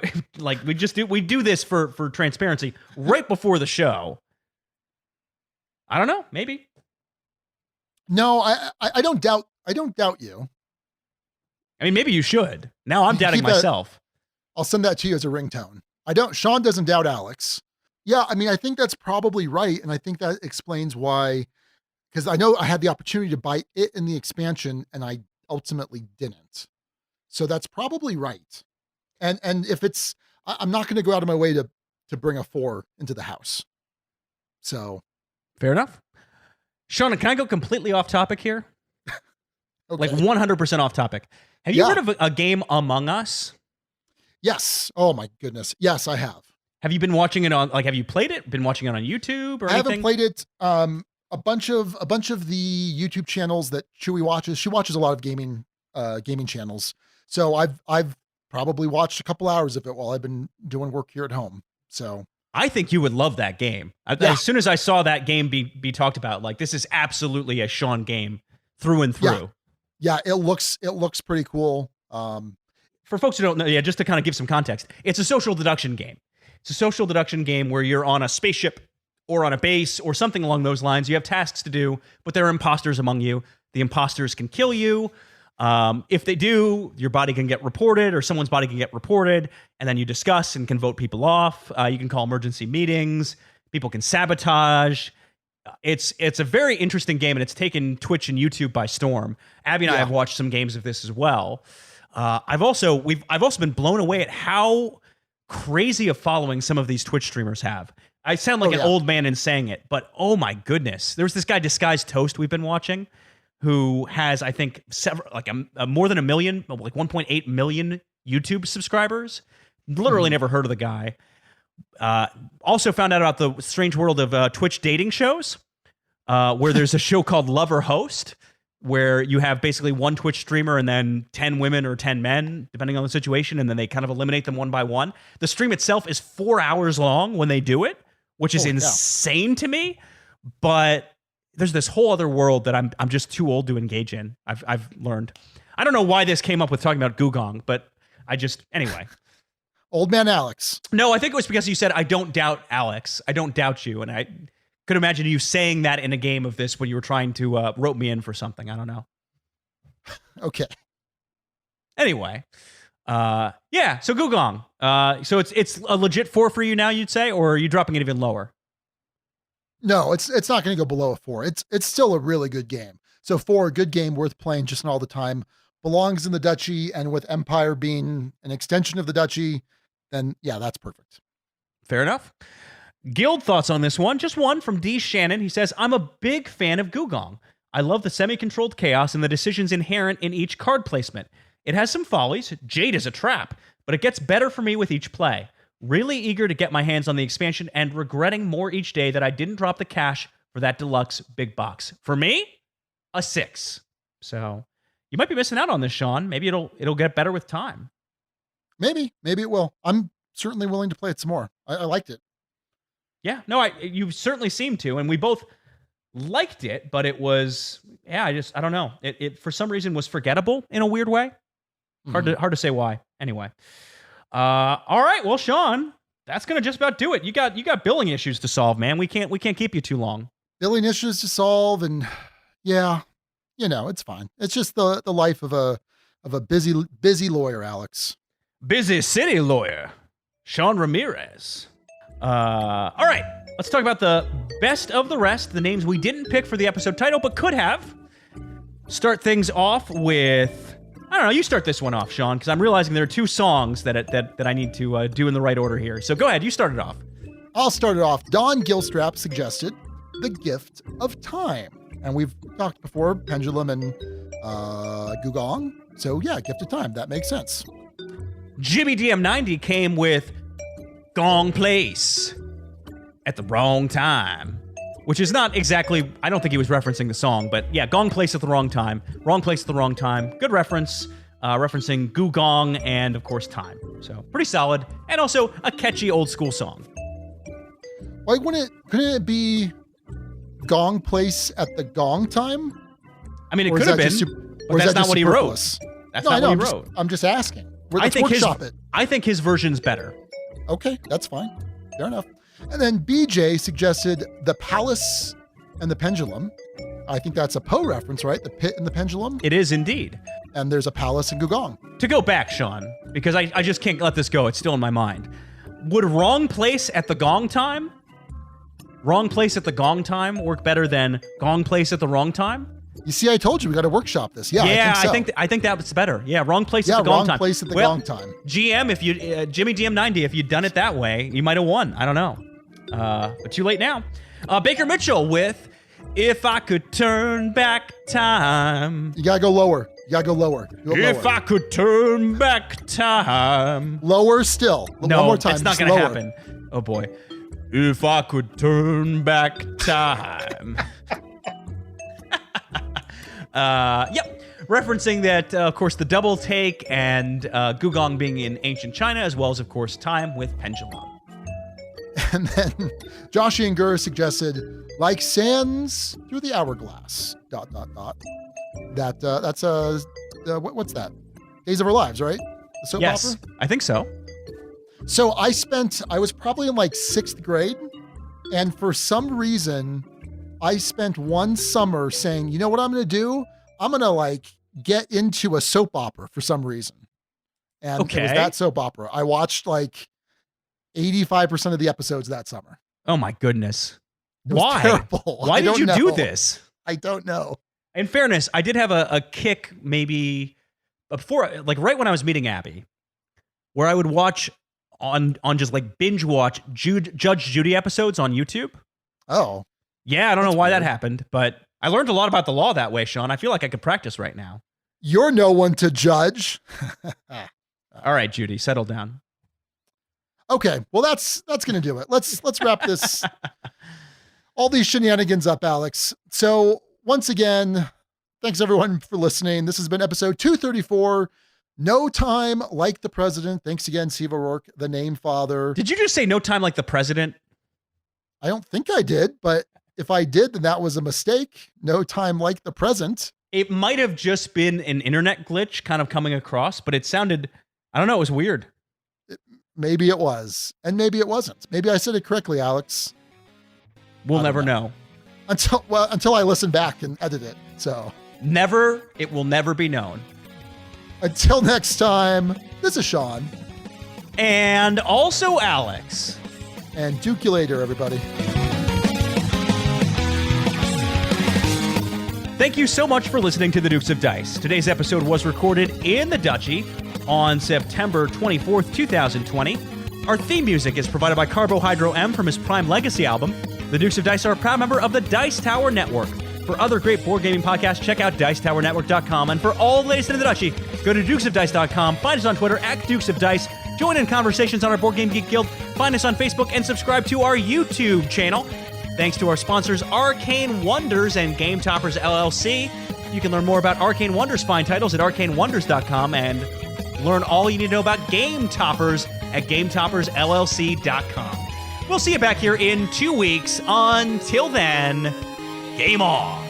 we do this for transparency right before the show. I don't know, maybe. No, I don't doubt you. I mean, maybe you should. Now I'm doubting myself. I'll send that to you as a ringtone. Sean doesn't doubt Alex. Yeah, I mean, I think that's probably right. And I think that explains why, because I know I had the opportunity to buy it in the expansion and I ultimately didn't. So that's probably right. And if it's, I'm not going to go out of my way to bring a 4 into the house. So. Fair enough. Sean, can I go completely off topic here? Okay. Like 100% off topic. Have you heard of a game Among Us? Yes. Oh my goodness. Yes, I have. Have you been watching it on, have you played it? Been watching it on YouTube or anything? I haven't played it. A bunch of the YouTube channels that Chewy watches. She watches a lot of gaming channels. So I've probably watched a couple hours of it while I've been doing work here at home. So I think you would love that game. As soon as I saw that game be talked about, like, this is absolutely a Sean game through and through. Yeah, it looks pretty cool. For folks who don't know, just to kind of give some context, it's a social deduction game. It's a social deduction game where you're on a spaceship or on a base or something along those lines. You have tasks to do, but there are imposters among you. The imposters can kill you. If they do, your body can get reported or someone's body can get reported, and then you discuss and can vote people off. You can call emergency meetings. People can sabotage. It's a very interesting game, and it's taken Twitch and YouTube by storm. Abby and I have watched some games of this as well. I've also been blown away at how crazy a following some of these Twitch streamers have. I sound like an old man in saying it, but oh my goodness. There's this guy, Disguised Toast, we've been watching, who has, I think, more than 1 million, like 1.8 million YouTube subscribers. Literally never heard of the guy. Also found out about the strange world of Twitch dating shows, where there's a show called Lover Host, where you have basically one Twitch streamer and then 10 women or 10 men, depending on the situation, and then they kind of eliminate them one by one. The stream itself is 4 hours long when they do it, which is insane to me. But there's this whole other world that I'm just too old to engage in. I've learned. I don't know why this came up with talking about Gugong, but anyway. Old man Alex. No, I think it was because you said, I don't doubt Alex. I don't doubt you. And I could imagine you saying that in a game of this when you were trying to rope me in for something. I don't know. Okay. Anyway. So Gugong. So it's a legit 4 for you now, you'd say, or are you dropping it even lower? No, it's not going to go below a 4. It's still a really good game. So 4, a good game worth playing just all the time. Belongs in the Duchy, and with Empire being an extension of the Duchy, then yeah, that's perfect. Fair enough. Guild thoughts on this one. Just one from D. Shannon. He says, I'm a big fan of Gugong. I love the semi-controlled chaos and the decisions inherent in each card placement. It has some follies. Jade is a trap, but it gets better for me with each play. Really eager to get my hands on the expansion and regretting more each day that I didn't drop the cash for that deluxe big box. For me, a 6. So you might be missing out on this, Sean. Maybe it'll get better with time. Maybe it will. I'm certainly willing to play it some more. I liked it. Yeah, no, you certainly seem to, and we both liked it, but it was, I don't know. It for some reason was forgettable in a weird way. Hard to say why. Anyway. All right, well, Sean, that's gonna just about do it. You got billing issues to solve, man. We can't keep you too long. Billing issues to solve, and it's fine. It's just the life of a busy lawyer, Alex. Busy city lawyer, Sean Ramirez. All right, let's talk about the best of the rest, the names we didn't pick for the episode title, but could have. Start things off with, I don't know, you start this one off, Sean, because I'm realizing there are 2 songs that I need to do in the right order here. So go ahead, you start it off. I'll start it off. Don Gilstrap suggested The Gift of Time. And we've talked before, Pendulum and Gugong. So yeah, Gift of Time, that makes sense. Jimmy DM90 came with Gong Place at the Wrong Time, which is not exactly, I don't think he was referencing the song, but yeah, Gong Place at the Wrong Time, Wrong Place at the Wrong Time. Good reference, referencing Gugong and of course Time. So pretty solid, and also a catchy old school song. Like, couldn't it be Gong Place at the Gong Time? I mean, it Or could is have that been, just but that's not what he wrote. superfluous? That's No, I not know. what he wrote. I'm just asking. I Let's think workshop it. I think his version's better. Okay, that's fine. Fair enough. And then BJ suggested The Palace and the Pendulum. I think that's a Poe reference, right? The Pit and the Pendulum. It is indeed. And there's a palace in Gugong. To go back, Sean, because I just can't let this go. It's still in my mind. Would wrong place at the gong time work better than gong place at the wrong time? You see, I told you we got to workshop this. Yeah, Yeah, I think so. I think that was better. Yeah, wrong place Yeah, at the gong wrong time. place at the Well, gong time. GM, if you Jimmy DM90, if you'd done it that way, you might have won. I don't know. But too late now. Baker Mitchell with If I Could Turn Back Time. You gotta go lower. You gotta go lower. Go If lower. I could turn back time. Lower still. No, One more time. it's not just gonna lower. happen. Oh boy. If I could turn back time. Yep. Referencing that, of course, the double take and Gugong being in ancient China, as well as, of course, time with pendulum. And then Josh Ian Gurr suggested, like sands through the hourglass, ... That's what's that? Days of Our Lives, right? The soap Yes, opera? I think so. So I was probably in like 6th grade. And for some reason, I spent one summer saying, you know what I'm going to do? I'm going to like get into a soap opera for some reason. And it was Okay. that soap opera. I watched like 85% of the episodes that summer. Oh my goodness. It was Why? terrible. Why I did don't you do know. this? I don't know. In fairness, I did have a kick maybe before, like right when I was meeting Abby, where I would watch on just like binge watch Judge Judy episodes on YouTube. Oh, Yeah, I don't know That's why that weird. happened, but I learned a lot about the law that way, Sean. I feel like I could practice right now. you're no one to judge. All right, Judy, settle down. Okay, well that's gonna do it. Let's wrap this all these shenanigans up, Alex. So once again, thanks everyone for listening. This has been episode 234. No Time Like the President. Thanks again, Steve O'Rourke, the name father. Did you just say no time like the president? I don't think I did, but if I did, then that was a mistake. No Time Like the Present. It might have just been an internet glitch kind of coming across, but it sounded, I don't know, it was weird. Maybe it was, and maybe it wasn't. Maybe I said it correctly, Alex. We'll I don't never know. know. Until I listen back and edit it. So It will never be known. until next time, this is Sean. And also Alex. And Duke you later, everybody. Thank you so much for listening to the Dukes of Dice. Today's episode was recorded in the Duchy on September 24th, 2020. Our theme music is provided by Carbohydro M from his Prime Legacy album. The Dukes of Dice are a proud member of the Dice Tower Network. For other great board gaming podcasts, check out DicetowerNetwork.com. And for all the latest in the Duchy, go to DukesOfDice.com. Find us on Twitter at Dukes of Dice. Join in conversations on our Board Game Geek Guild. Find us on Facebook and subscribe to our YouTube channel. Thanks to our sponsors, Arcane Wonders and Game Toppers LLC. You can learn more about Arcane Wonders' fine titles at ArcaneWonders.com and learn all you need to know about Game Toppers at GameToppersLLC.com. We'll see you back here in 2 weeks. Until then, game on!